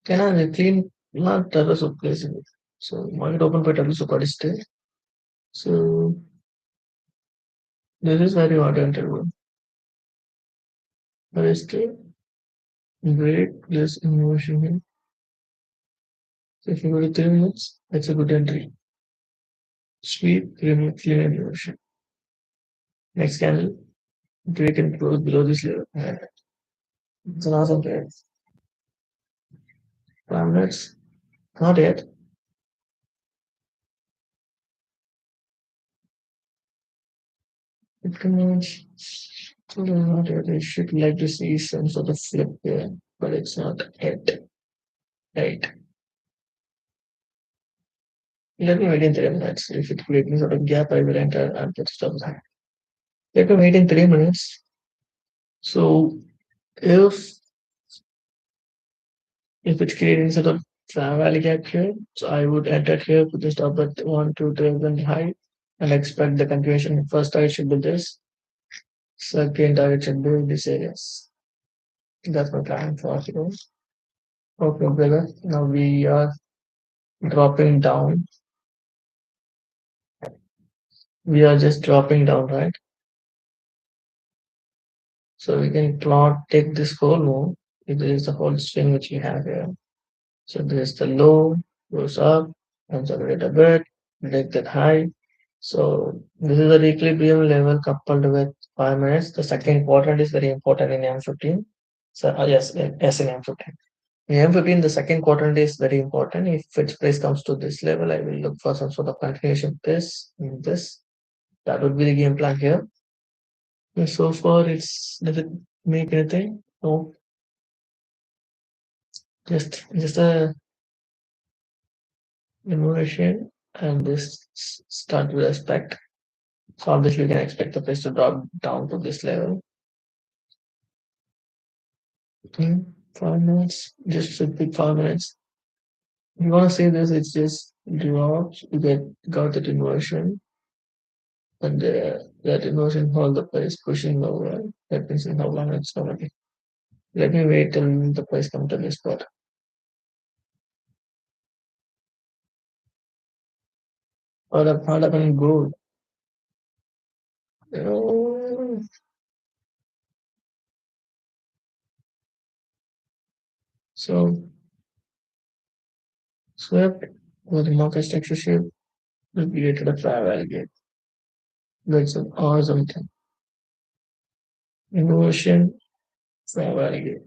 S1: Can I clean not terrace of placing it? So market open by terrace of participate. So this is very hard interval. Participate, break, plus inversion here. So if you go to 3 minutes, that's a good entry. Sweep, remove, clean inversion. Next candle, break and close below this level. And it's an awesome trade. 5 minutes, not yet. It can not yet. I should like to see some sort of flip here, but it's not yet. Right. Let me wait in 3 minutes. If it creates any sort of gap, I will enter and get stop that. Let me wait in 3 minutes. So if if it's creating sort of valley gap here, so I would enter here, put the stop at 1, 2, 3, then high, and expect the continuation. First target should be this. Second target should be this areas. That's my plan for today. Okay, brother. Now we are dropping down. We are just dropping down, right? So we can plot, take this whole move. If there is the whole string which we have here. So there's the low, goes up, consolidate a bit, break that high, So this is the equilibrium level coupled with 5 minutes. The second quadrant is very important in M15. So yes, in M15. In M15, the second quadrant is very important. If its price comes to this level, I will look for some sort of continuation this in this. That would be the game plan here. And so far, it's does it make anything? No, just a innovation and this start with respect. So obviously, we can expect the price to drop down to this level. 5 minutes, just a big 5 minutes. You want to say this, it's just drops, you got that inversion, and that inversion hold the price pushing lower. That means in how long it's gonna be. Let me wait till the price comes to this spot. What happened in gold? Oh, so swept with the market structure shape, we created a fair value gap. That's an awesome thing. Inversion, fair value gap.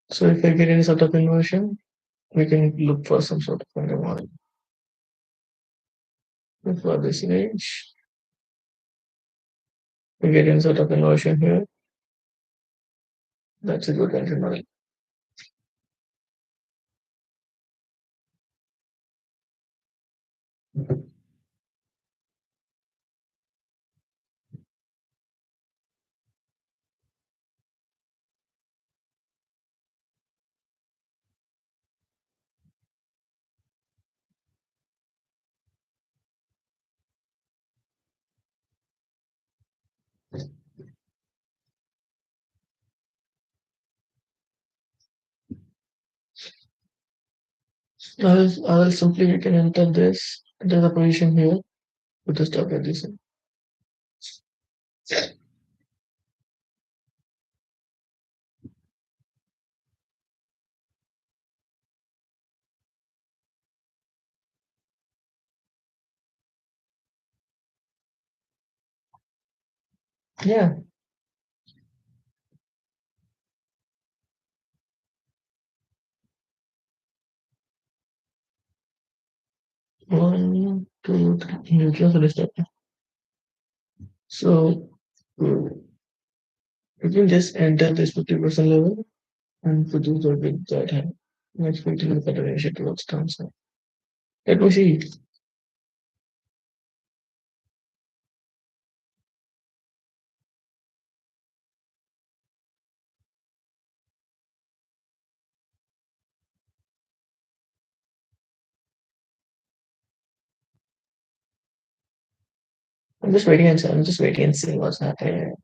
S1: So if I get any sort of inversion, we can look for some sort of fundamental for this range. We get any sort of inversion here. That's a good entry model. I will simply we can enter this. There's a position here. Put the stop at this. Yeah. One, two, three. You just restart. So you can just enter this 50% level and produce the big that hand. I'm expecting the federation towards downside. Let me see. I'm just waiting and seeing what's happening.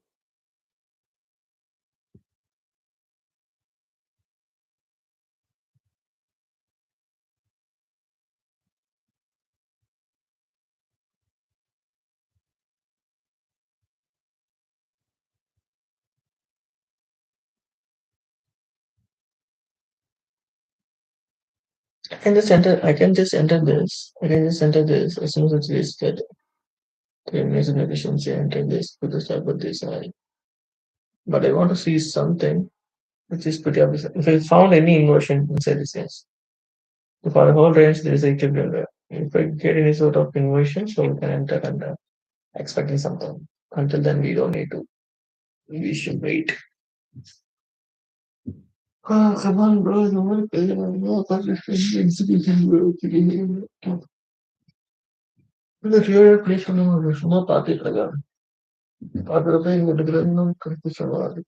S1: I can just enter this. I can just enter this as soon as it's listed. The amazing efficiency, enter this, put the start with this eye. But I want to see something which is pretty obvious. If I found any inversion inside this yes. For the whole range, there is a equilibrium there. If I get any sort of inversion, so we can enter and expecting something. Until then, we don't need to. We should wait. Oh, come on, bro. No one pay no execution, bro. The real place no sumo party laga. Other thing would be no confusion.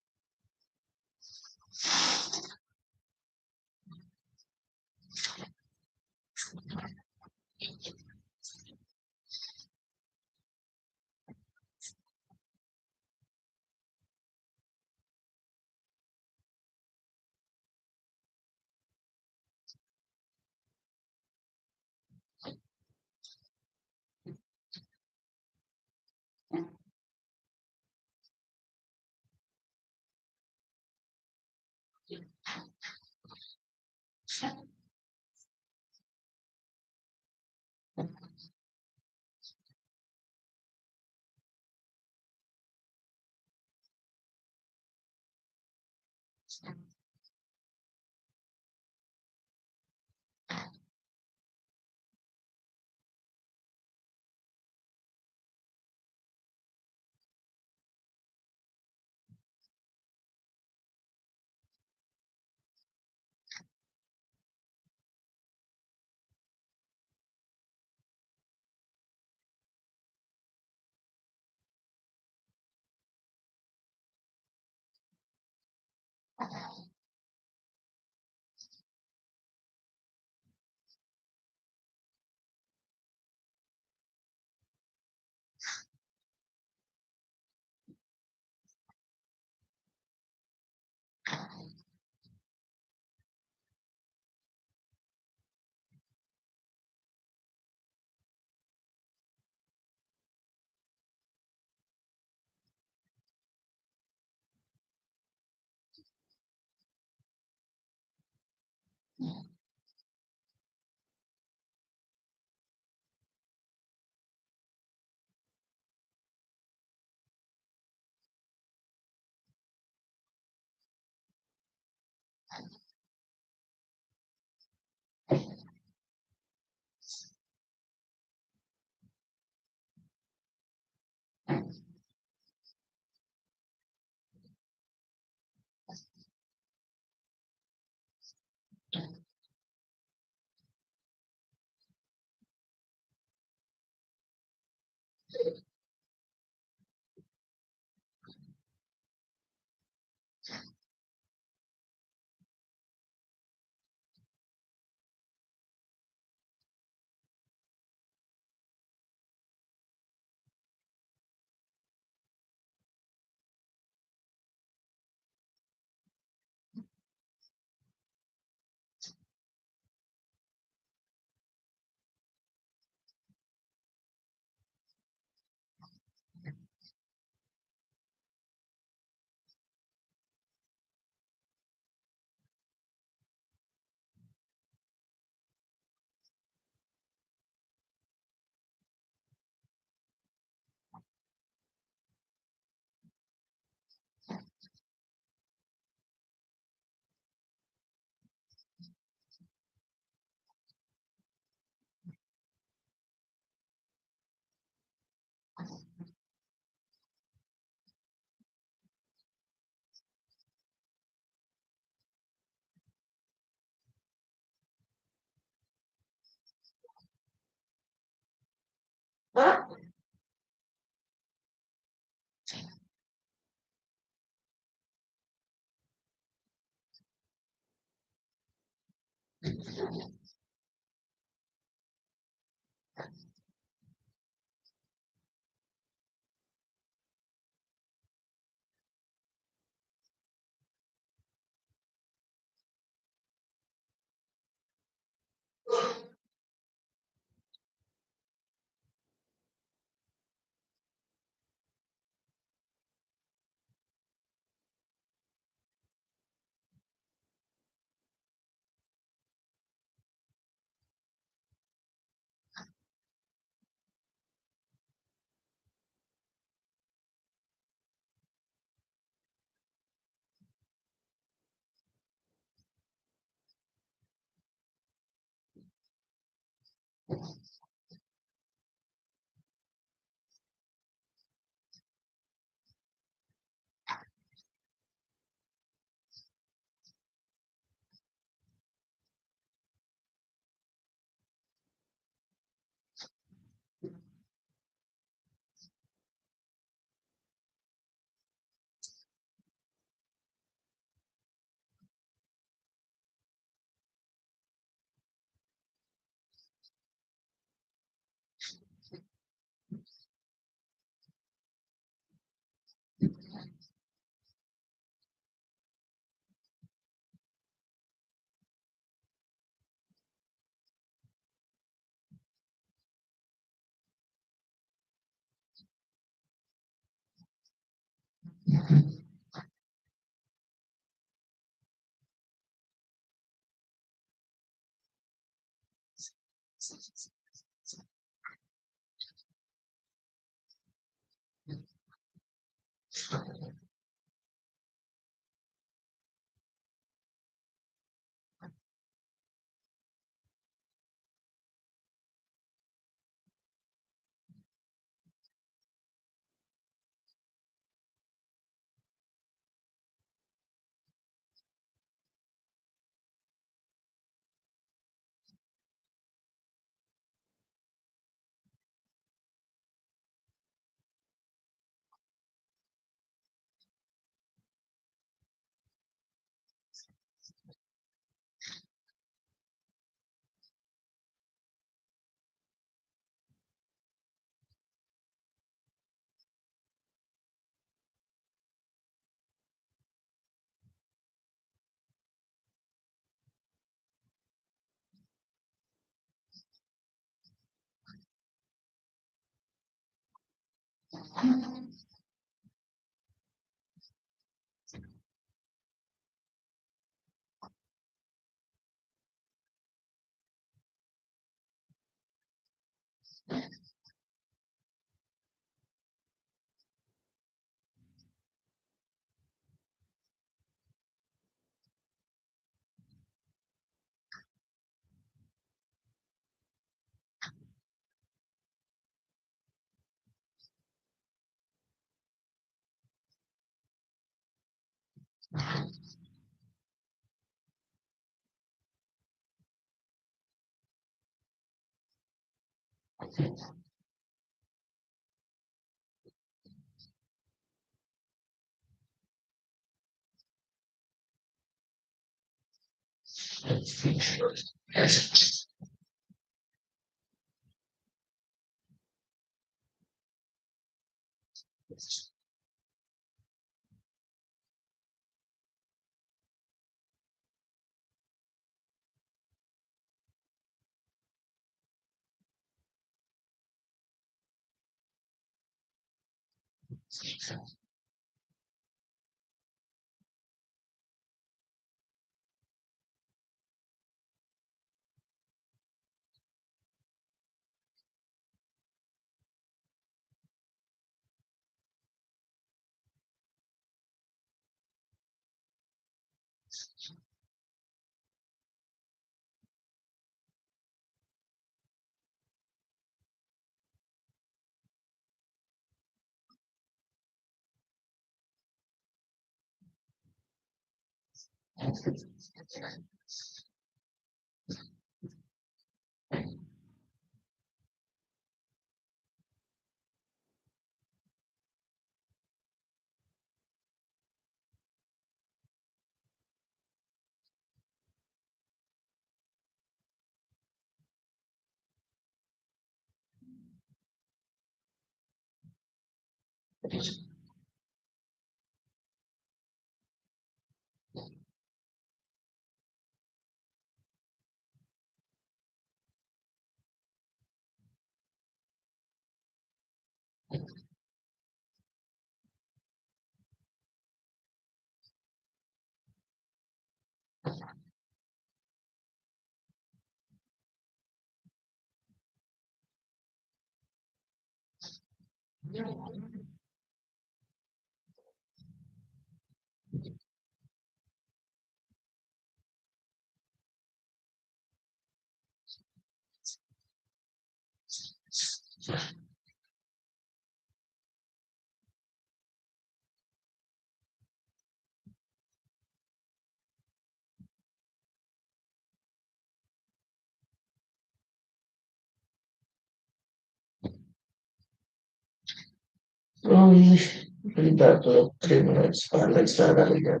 S1: Read that 3 minutes, and let's start that again.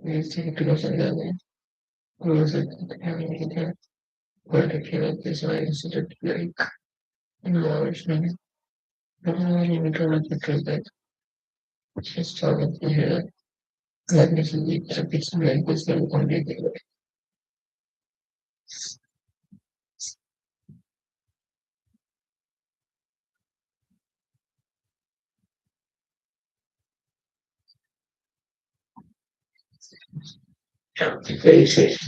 S1: We take to us again. Who is it? Where the kid is I institute like nourishment. But I even try to treat that. Just started here. Like this is a piece of like this little one day. Very safe.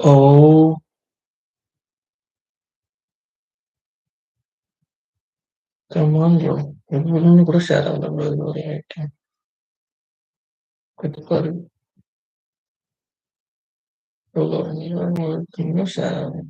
S1: Oh, come on, bro. Everyone கூட share ஆகலாம் ஒரு item கட்டுப்பாடு இன்னும் share ஆகும்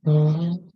S1: Mhm.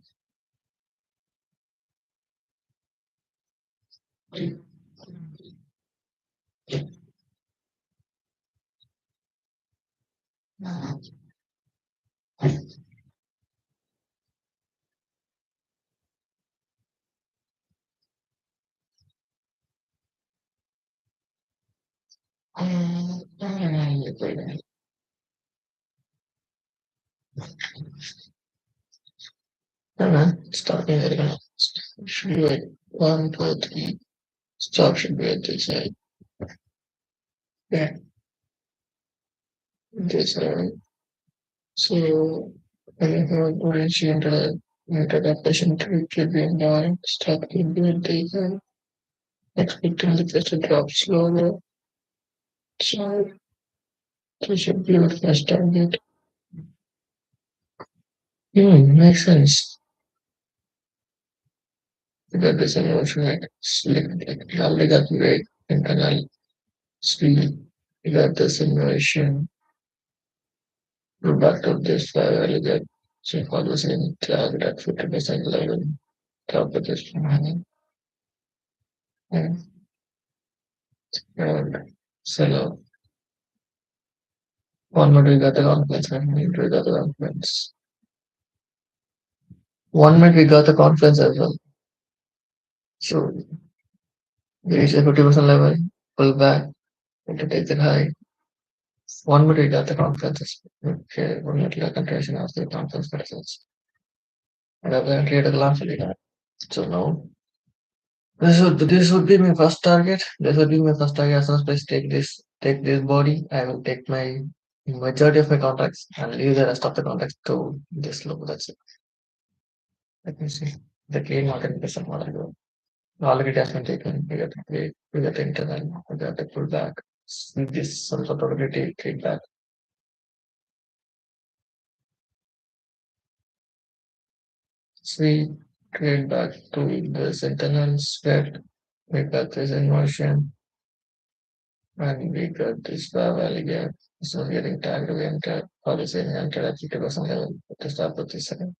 S1: No, man, starting very fast. Should be like 1, 2, 3. Stop should be at this side. Yeah, this side. So, when you have oriented adaptation to should be in line, stop should be at this side. Expecting the first to drop slower. So, this should be your first target. Makes sense. Because this emotion like sleep, like lovely got great internal sleep. You got the simulation. Back of this really good. So follows in target at 50% level. Top of this morning. And, so one minute we got the confidence, one minute we got the confidence. 1 minute we got the confidence as well. So we reach the 50% level, pull back, and to take it high. 1 minute we got the confidence. Okay, 1 minute we got concentration of the confidence presence. And I've created a glance at it. So now this would be my first target. This would be my first target. As soon as I take this body, I will take my majority of my contacts and leave the rest of the contacts to this level. That's it. Let me see. The clean market percent what I do. Already has been taken. We got the internal, we got the pullback. This some sort of probability feedback. See trade back to this internal spread. We got this inversion and we got this value again. So getting tagged we enter policy and enter at 50% level to start with this second.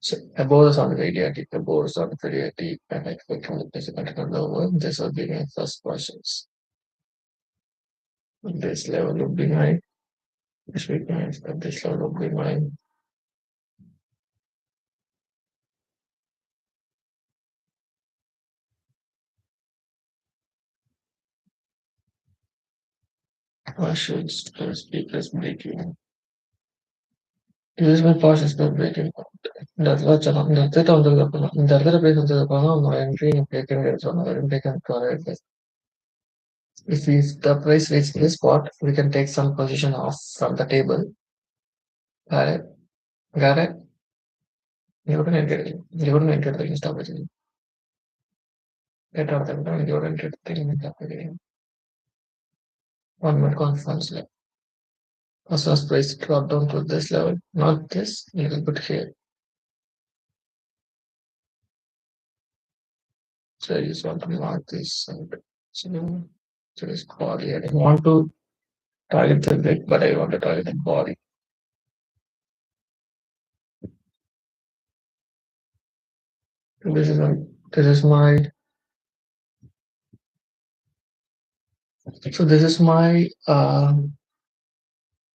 S1: So above the sound very deep, above the sound very deep, and I click on the participant lower. This will be my first questions. This level will be mine. This will be mine. This level will be mine. I should speak as breaking. This is my process for breaking. That's what I'm that's it on the other place on the no entry in breaking is on the breaking correct. If the price reaches this spot, we can take some position off from the table. Got it? Got it? You wouldn't enter it. You wouldn't enter the stop it. Get out of them. You wouldn't enter the thing. Stop it. 1 minute conference. Like, first price drop down to this level, not this, little bit here. So I just want to mark this. So, so this body. I don't want to target the leg, but I want to target the body. This is my, this is my, so this is my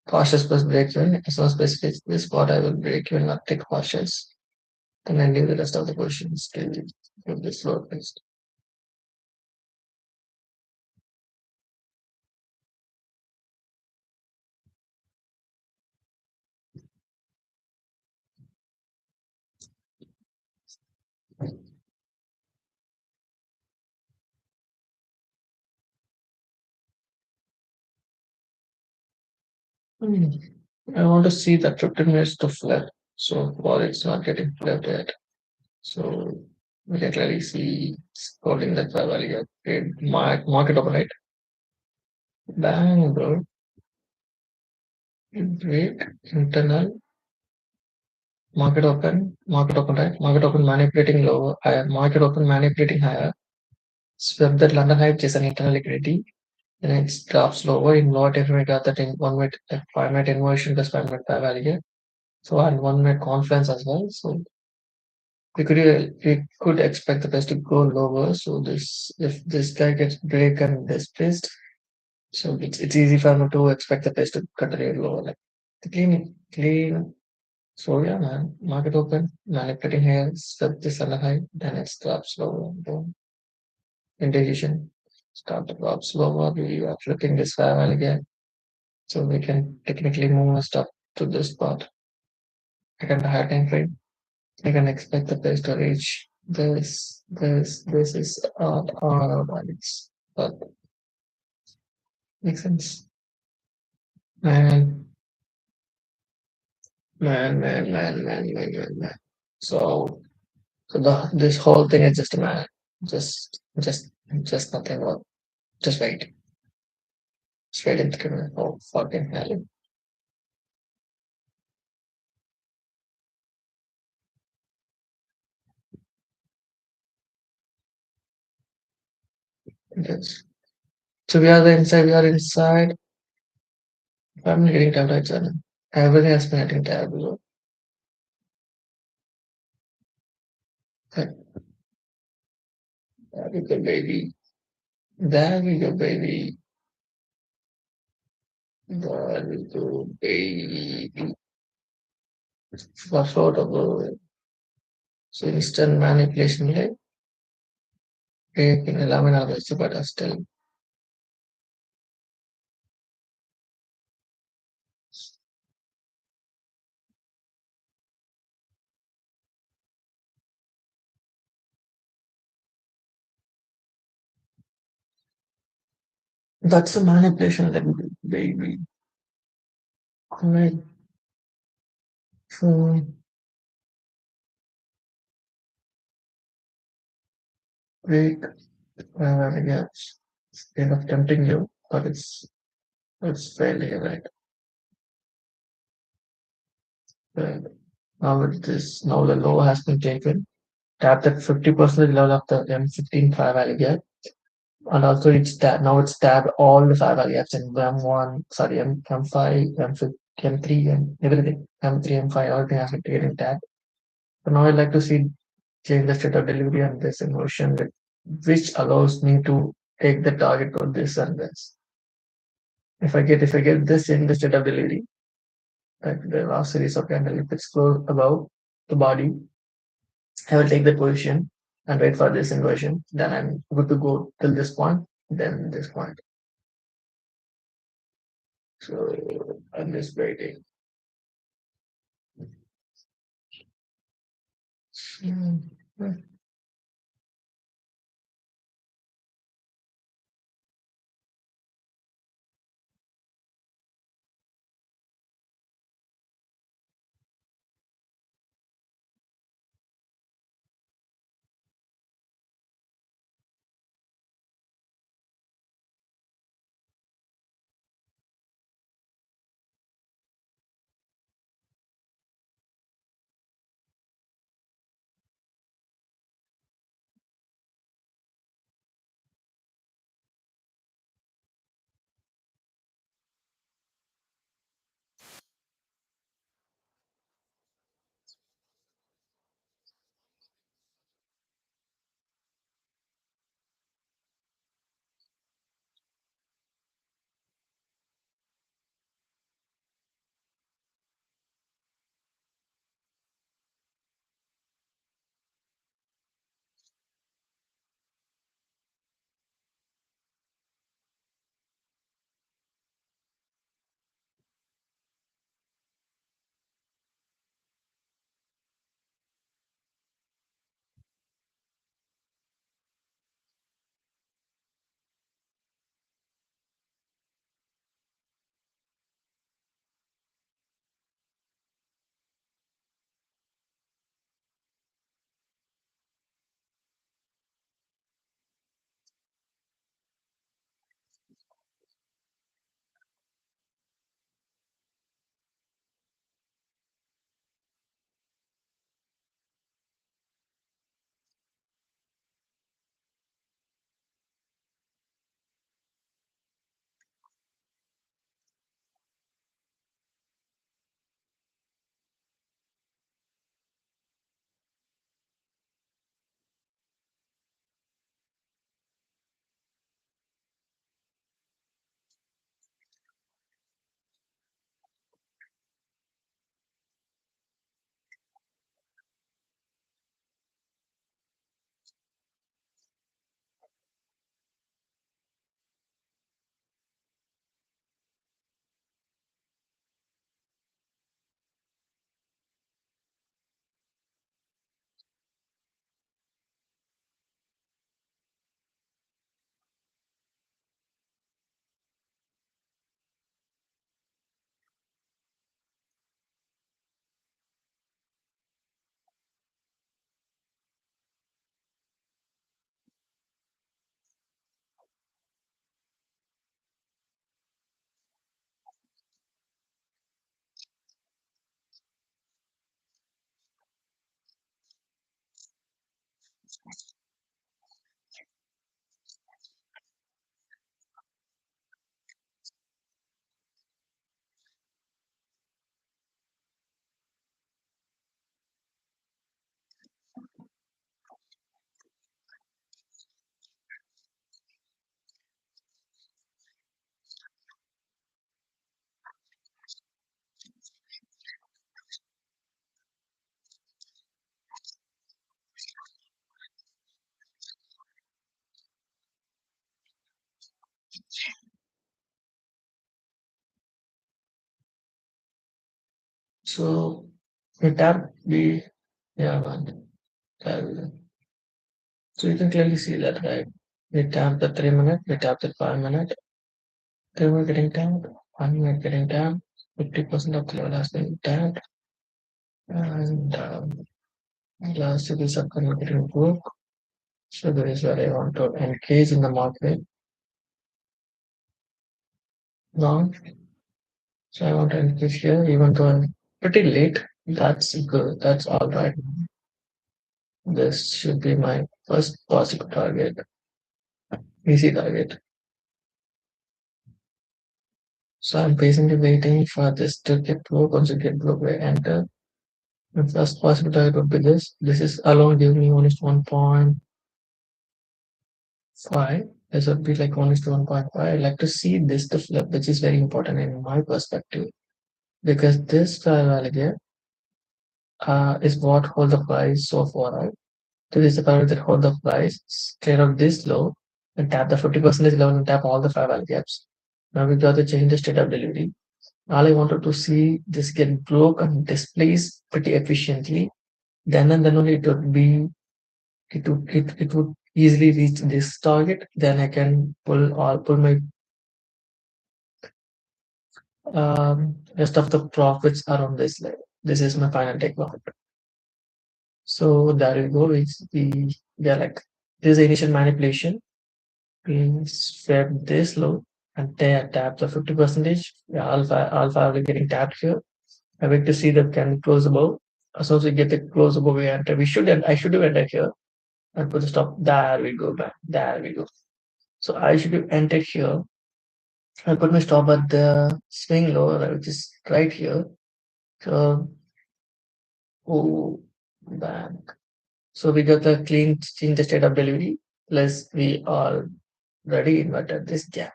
S1: cautious plus break even. As long as specific this spot, I will break even, not take cautious. Then I leave the rest of the positions till this floor first. Hmm. I want to see that 15 minutes to flip. So while it's not getting flipped yet. So we can clearly see holding that value. Okay, market open right. Bang, bro. Break internal market open right, market open manipulating lower, higher, market open manipulating higher. Swept that London high, which is an internal liquidity. Then it drops lower in lower if we got that in 1 minute, 5 minute inversion plus 5 minute value. So and 1 minute confidence as well. So we could expect the price to go lower. So this if this guy gets break and displayed, so it's easy for me to expect the price to cut a little lower. Like the clean. So yeah, man, market open, manipulating here, set this on the high, then it drops lower. Boom. Indecision. Start to drop slower. We are flipping this level again. So we can technically move stuff to this part. Again, the higher time frame. I can expect the price to reach this is our values. But makes sense. Man, man. So, so this whole thing is just a man. Just nothing more. Just wait. Straight into the oh fucking hell. Yes. So we are inside. I'm getting tablets and everything has been getting terrible. Like, there we go, baby. There we go, baby. There we go, baby. For sort of so instant manipulation, like, in 11 hours, but still. That's a manipulation, like, baby. Right. So, break, yeah, it's kind of tempting you, but it's fairly right. Right. Now with this, now the low has been taken. Tap that 50% level of the M15 5 value gap. And also now it's tabbed all the 5 value gaps in M1, sorry, M5, M5, M3, and everything. M3, M5, everything has been getting tabbed. So now I'd like to see change the state of delivery and this emotion, which allows me to take the target for this and this. If I get this in the state of delivery, like the last series of candle, if it's close above the body, I will take the position and wait for this inversion. Then I'm good to go till this point, then this point. So I'm just waiting. Mm. So we tap the yeah man. uh, So you can clearly see that, right? We tap the 3 minute, we tap the 5 minute, 3 minute getting tapped, 1 minute getting tapped, 50% of the level has been tapped, and last it is upcoming getting broke. So that is where I want to engage in the market now. So I want to engage here, even though I'm pretty late. That's good. That's all right. This should be my first possible target, easy target. So I'm patiently waiting for this to get broke. Once it get broke, I enter. The first possible target would be this. This is alone giving me 1:1.5. This would be like 1:1.5. I like to see this to flip, which is very important in my perspective because this fair value is what hold the price so far, right? So this is the target that hold the price, clear out this low and tap the 50% level and tap all the fair value gaps. Now we got to change the state of delivery. All I wanted to see this get broke and displays pretty efficiently. Then and then only it would easily reach this target. Then I can pull my rest of the profits around this level. This is my final take profit. So there you go. We are like this is the initial manipulation. We swap this low and tap the 50 percentage. Yeah, alpha will getting tapped here. I wait to see that can close above. As soon as we get the close above, we enter. I should have entered here and put the stop. There we go back. There we go. So I should have entered here. I put my stop at the swing low, which is right here. So, oh, back. So we got the clean change the state of delivery. Plus we are ready inverted this gap.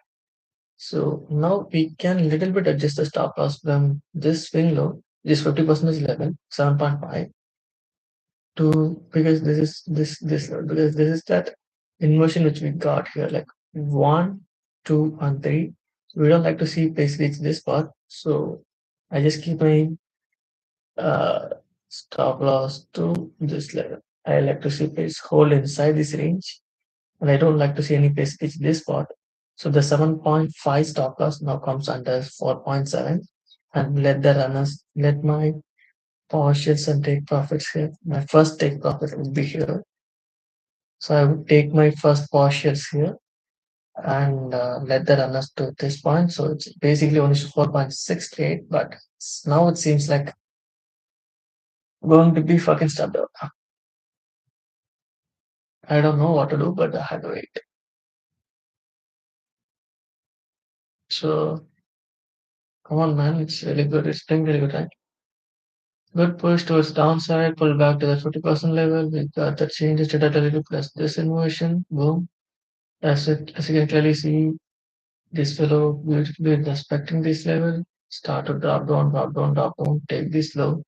S1: So now we can little bit adjust the stop loss from this swing low, this 50% level, 7.5 to because because this is that inversion which we got here like 1, 2, and 3. We don't like to see place reach this part, so I just keep my uh, stop loss to this level. I like to see place hold inside this range, and I don't like to see any place reach this part. So the 7.5 stop loss now comes under 4.7, and let my partials and take profits here. My first take profit would be here. So I would take my first partials here and let the runners to this point. So it's basically only 4.68, but now it seems like going to be fucking stubborn. I don't know what to do, but I had to wait. So come on, man, it's really good. It's doing really good, right? Good push towards downside, pull back to the 50% level. We got the changes to data little plus this inversion. Boom. As you can clearly see, this fellow beautifully respecting this level. Start to drop down, drop down, drop down, take this low.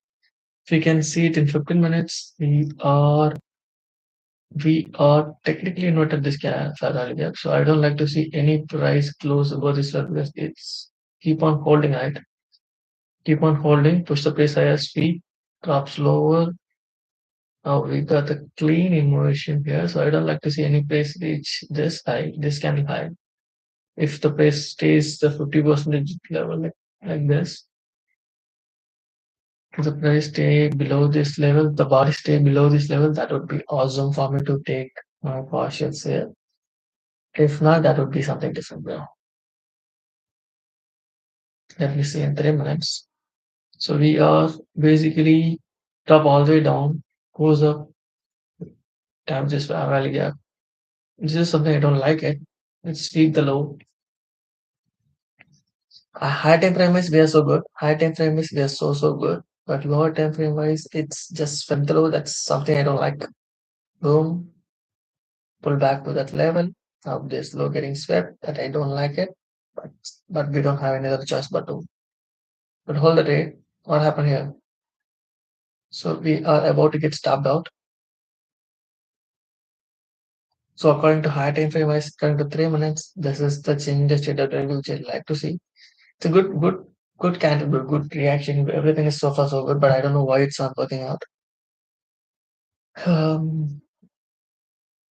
S1: If we can see it in 15 minutes, we are technically not at this Ferrari gap. So I don't like to see any price close above this level because it's keep on holding, right? Keep on holding, push the price higher, speed, drops lower. Now we got the clean inversion here. So I don't like to see any price reach this high, this candle high. If the price stays the 50% level like this, if the price stay below this level, the body stay below this level, that would be awesome for me to take my partials here. If not, that would be something different, bro. Let me see in 3 minutes. So we are basically drop all the way down, goes up, Damage this value gap. This is something I don't like it. Let's tweak the low. High time frame wise, we are so good. High time frame wise, we are so good. But lower time frame wise, it's just swept the low. That's something I don't like. Boom, pull back to that level. Now this low getting swept. That I don't like it. But but we don't have any other choice but hold the rate. What happened here? So we are about to get stopped out. So according to high time frame wise, according to 3 minutes, this is the change the state that I will like to see. It's a good candle, good reaction. Everything is so far so good, but I don't know why it's not working out. Um,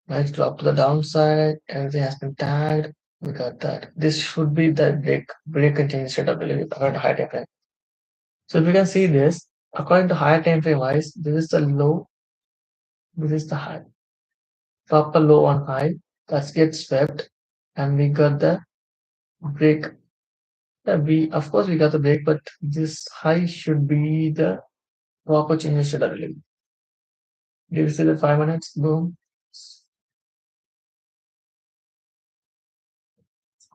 S1: nice drop to the downside. Everything has been tagged. We got that. This should be the break and change setup delivery according to high time frame. So if you can see this, according to higher time frame wise, this is the low, this is the high, proper low on high. That gets swept, and we got the break. We of course we got the break, but this high should be the proper change setup delivery. Do you see the 5 minutes? Boom,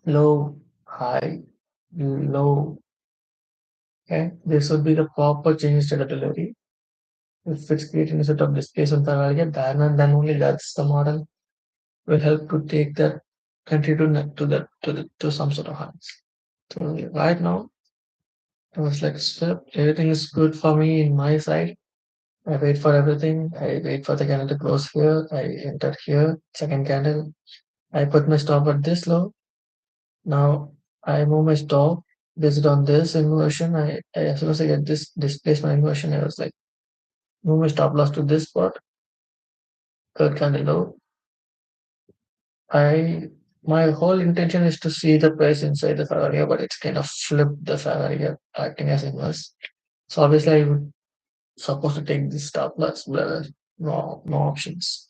S1: low, high, low. Okay, this would be the proper change to the delivery. If it's creating a sort of displacement parallel, get then and then only that's the model will help to take that country to some sort of heights. So right now, I was like, "Step, everything is good for me in my side. I wait for everything. I wait for the candle to close here. I enter here, second candle. I put my stop at this low. Now I move my stop based on this inversion. As soon as I get this displacement inversion, I was like, move my stop loss to this spot, third candle low. I my whole intention is to see the price inside the fair area, but it's kind of flipped the fair area, acting as inverse. So obviously, I would supposed to take this stop loss, but no options.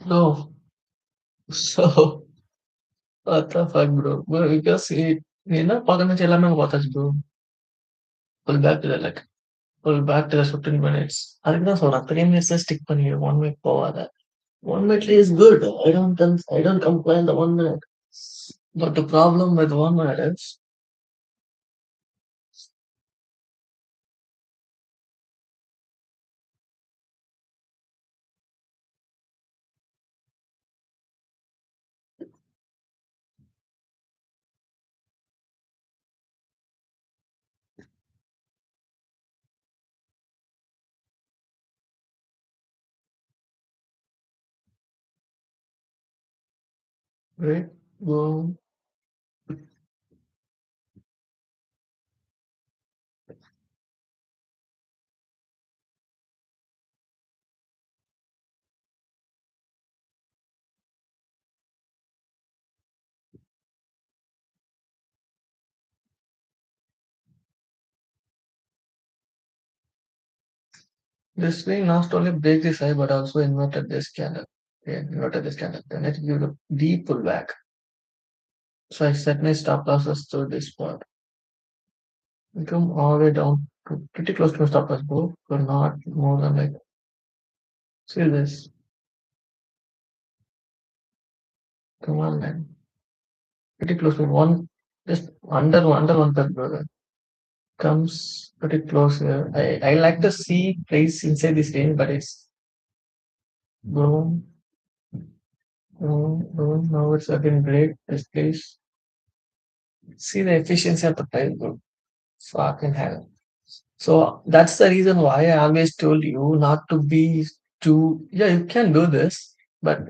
S1: No, so what the fuck, bro? Well, because it, பார்க்கணும்னு எல்லாமே பார்த்தாச்சு bro. Pull back to the like pull back to the 15 minutes. அதுக்கு தான் சொல்றேன் 3 minutes stick பண்ணிடு 1 minute போவாத. 1 minute is good. I don't complain the 1 minute. But the problem with 1 minute is Break, boom. This way not only break this high but also inverted this candle. Yeah, inverted this candle. Then it give a deep pullback. So I set my stop losses to this point. I come all the way down to pretty close to my stop loss both, but not more than like see this. Come on man. Pretty close to one just under one third brother. Comes pretty close here. I like to see place inside this range, but it's boom, boom, boom. Now it's again break this place. See the efficiency of the price, bro. Fucking hell. So that's the reason why I always told you not to be too. Yeah, you can do this, but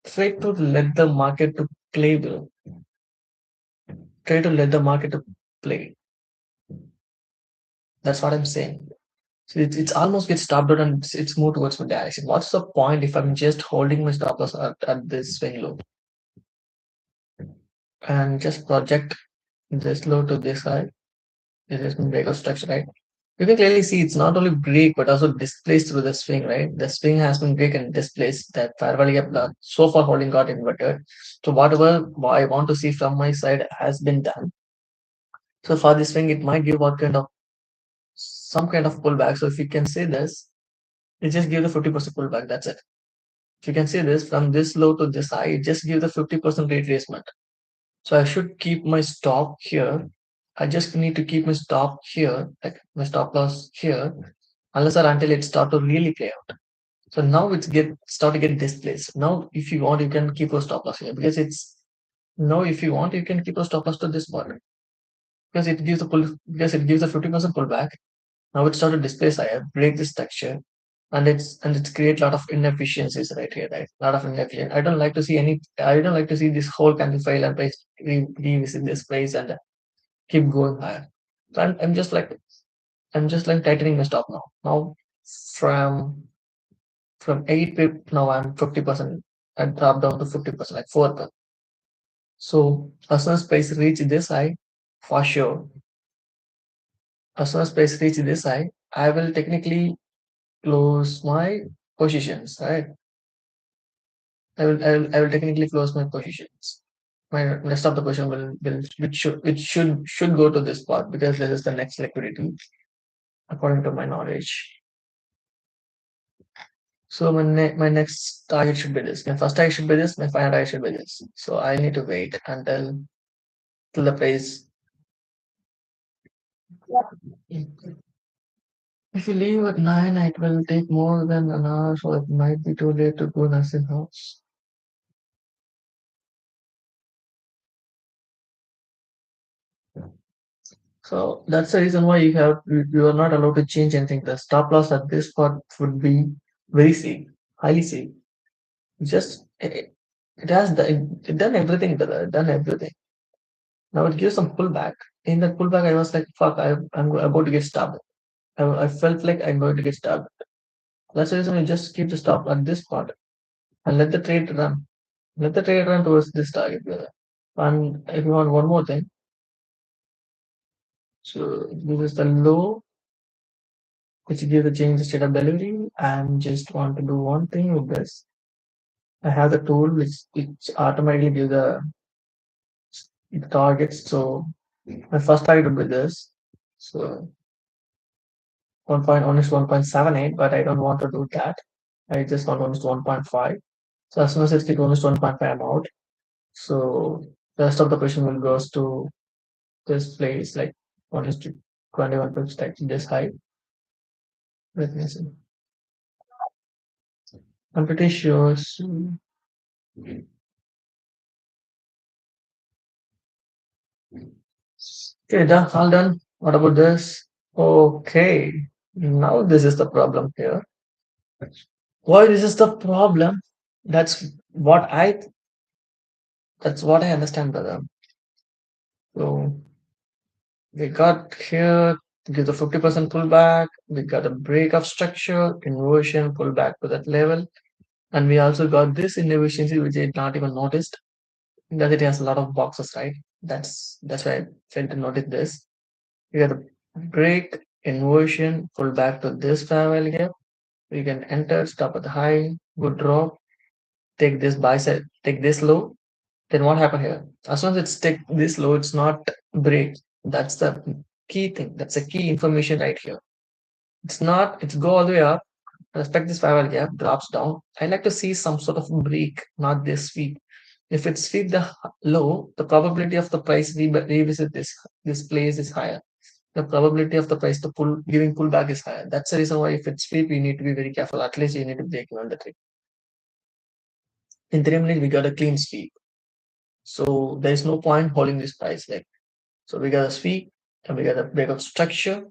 S1: try to let the market to play, bro. Try to let the market to play. That's what I'm saying. So it's almost gets stopped out and it's moved towards my direction. What's the point if I'm just holding my stop loss at this swing low and just project this low to this side? This is my breakout structure, right? You can clearly see it's not only break but also displaced through the swing, right? The swing has been break and displaced. That parallel gap so far holding got inverted. So whatever I want to see from my side has been done. So for this swing, it might give what kind of some kind of pullback. So if you can see this, it just give the 50% pullback. That's it. If you can see this from this low to this high, it just give the 50% retracement. So I should keep my stop here. I just need to keep my stop here, like my stop loss here, unless or until it start to really play out. So now it's get start to get displaced. Now, if you want, you can keep a stop loss here because it's now if you want, you can keep a stop loss to this bottom because it gives a pull because it gives a 50% pullback. Now it started displace higher, break this structure, and it's create a lot of inefficiencies right here, right? A lot of inefficiency. I don't like to see any. I don't like to see this whole candle file and price revisit this price and keep going higher. So I'm just like tightening my stop now. Now from from 8 pip now I'm 50%. I dropped down to 50%, like 4 pip. So as soon as price reach this high, for sure, as soon as price reach this high, I will technically close my positions, right? I will technically close my positions. My rest of the position will which should go to this part because this is the next liquidity according to my knowledge. So my next target should be this. My first target should be this. My final target should be this. So I need to wait until till the price. If you leave at 9, it will take more than an hour, so it might be too late to go nursing house. So that's the reason why you are not allowed to change anything. The stop loss at this spot would be very safe, highly safe. Just it has it done everything, brother. Done everything. Now it gives some pullback. In that pullback, I was like, fuck, I'm about to get stabbed. I felt like I'm going to get stabbed. That's the reason I just keep the stop at this spot and let the trade run. Let the trade run towards this target, brother. And if you want one more thing, so this is the low, which gives the change the state of delivery, and just want to do one thing with this. I have the tool which automatically gives the targets. So my first target would be this. So 1.1 is 1.78, but I don't want to do that. I just want 1 is 1.5. So as soon as it's hit 1 is 1.5, I'm out. So the rest of the question will goes to this place like 1 is to 21 pips like this high. Let me see. I'm pretty sure. Okay, done, all done. What about this? Okay, now this is the problem here. Why this is the problem? That's what I That's what I understand, brother. So we got here, give the 50% pullback. We got a break of structure, inversion, pullback to that level. And we also got this inefficiency, which I not even noticed, because it has a lot of boxes, right? That's why I failed to notice this. We got a break, inversion, pullback to this parallel gap. We can enter, stop at the high, good drop, take this buy side, take this low. Then what happened here? As soon as it's take this low, it's not break. That's the key thing. That's the key information right here. It's not, it's go all the way up, respect this 5 hour gap, drops down. I like to see some sort of break, not this sweep. If it sweep the low, the probability of the price revisit this place is higher. The probability of the price to pull giving pullback is higher. That's the reason why if it's sweep, you need to be very careful. At least you need to break even the trade. In 3 minutes, we got a clean sweep. So there is no point holding this price. Like so we got a sweep and we got a break of structure,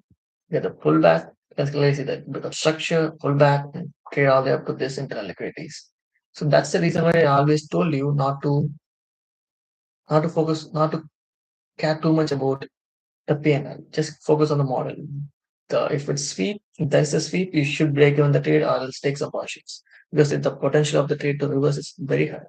S1: we got a pullback. Let's clearly see that break of structure, pullback, and trade all the way up to this internal liquidities. So that's the reason why I always told you not to focus, not to care too much about the PNL. Just focus on the model. If it's sweep, if there's a sweep, you should break even the trade or else take some portions because the potential of the trade to reverse is very high.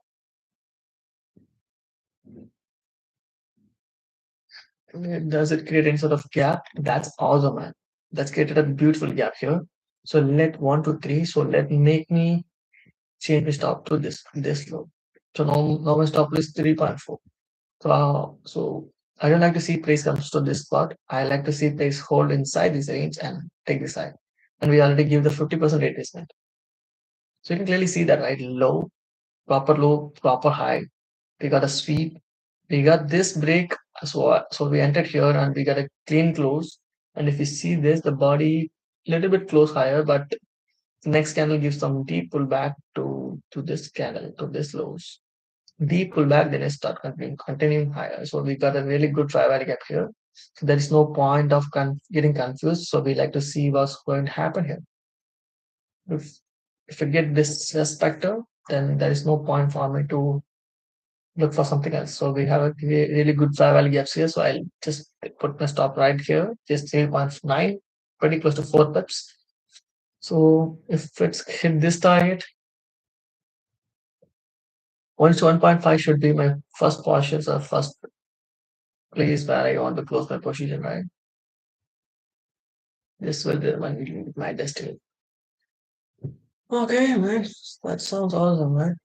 S1: Does it create any sort of gap? That's awesome, man. That's created a beautiful gap here. So let 1 2 3. So let make me change my stop to this low. So now my stop is 3.4. So I don't like to see price comes to this spot. I like to see price hold inside this range and take this side. And we already give the 50% retracement. So you can clearly see that right low, proper high. We got a sweep. We got this break. So we entered here and we got a clean close. And if you see this, the body little bit close higher, but next candle gives some deep pullback to this candle, to this lows. Deep pullback, then I start continuing higher. So we got a really good trial gap here. So there is no point of getting confused. So we like to see what's going to happen here. If if you get this specter, then there is no point for me to look for something else. So we have a really good trial gaps here. So I'll just put my stop right here, just 3.9, pretty close to 4 pips. So if it's hit this target, 1 to 1.5 should be my first position or first place where I want to close my position, right? This will determine my destiny. Okay, man. That sounds awesome, man.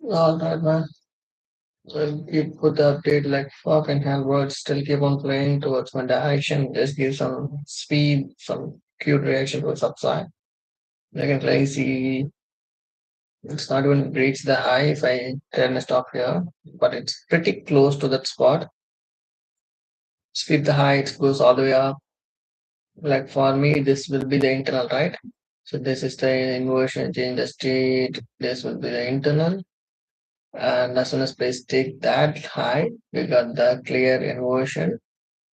S1: All right, man. You put the update like fuck and hell words still keep on playing towards my direction. Just give some speed, some cute reaction to its upside. I can clearly see it's not even reach the eye if I turn a stop here, but it's pretty close to that spot. Sweep the height goes all the way up. Like for me, this will be the internal, right? So this is the inversion, change the state. This will be the internal. And as soon as place take that high, we got the clear inversion.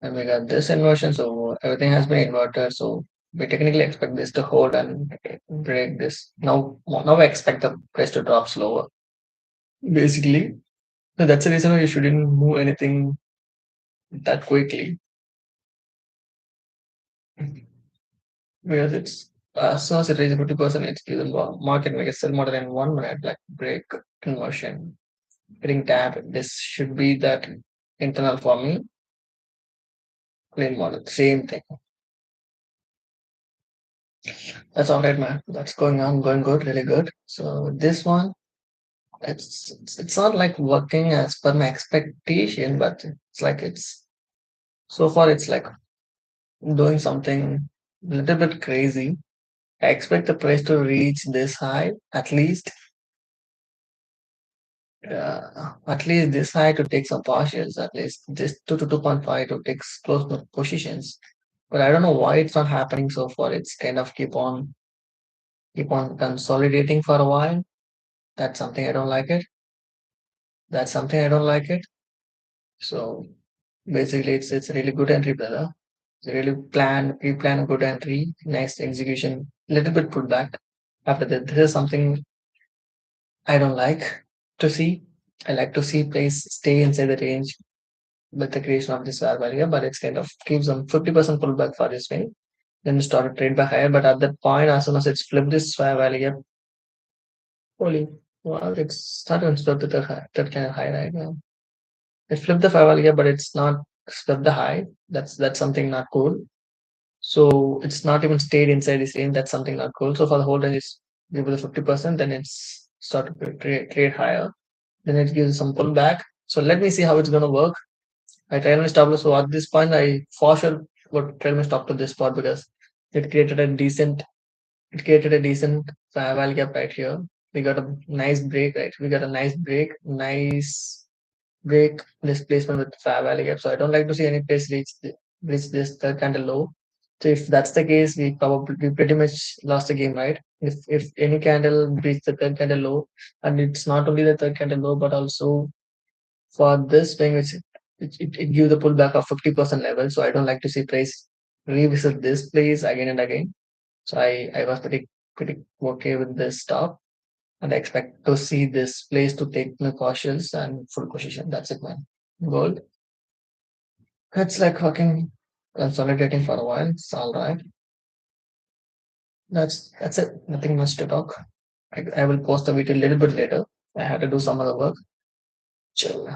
S1: And we got this inversion, so everything has been inverted. So we technically expect this to hold and break this. Now we expect the price to drop slower. Basically, so that's the reason why you shouldn't move anything that quickly because it's as soon as it reaches 50%, it's given market make a sell model in 1 minute, like break conversion, hitting tab. This should be that internal for me, clean model, same thing. That's all right, man. That's going on, going good, really good. So this one, it's not like working as per my expectation, but it's like it's so far it's like doing something a little bit crazy. I expect the price to reach this high at least this high to take some partials, at least this 2 to 2.5 to take close positions. But I don't know why it's not happening so far. It's kind of keep on consolidating for a while. That's something I don't like it. That's something I don't like it. So basically, it's a really good entry, brother. It's a really pre-plan good entry, nice execution, little bit pullback. After that, this is something I don't like to see. I like to see place stay inside the range with the creation of this fair value, but it's kind of gives them 50% pullback for this way. Then start to trade back higher, but at that point, as soon as it's flipped this fair value, holy, well, it's starting to start to that kind of high right now. It flipped the fair value, but it's not flipped the high. That's something not cool. So it's not even stayed inside this range. That's something not cool. So for the whole range, it's give it the 50%, then it's started to trade higher. Then it gives some pullback. So let me see how it's gonna work. I try my stop loss. So at this point, I for sure would try my stop to this spot because it created a decent it created a decent value gap right here. We got a nice break, right? We got a nice break displacement with fair value gap. So I don't like to see any place reach this third candle low. So if that's the case, we pretty much lost the game, right? If any candle breach the third candle low, and it's not only the third candle low, but also for this thing, it gives the pullback of 50% level. So I don't like to see price revisit this place again and again. So I was pretty okay with this stop and I expect to see this place to take my cautious and full position. That's it, man. Gold. It's like fucking consolidating for a while. It's all right. That's it. Nothing much to talk. I will post the video a little bit later. I had to do some other work. Chill.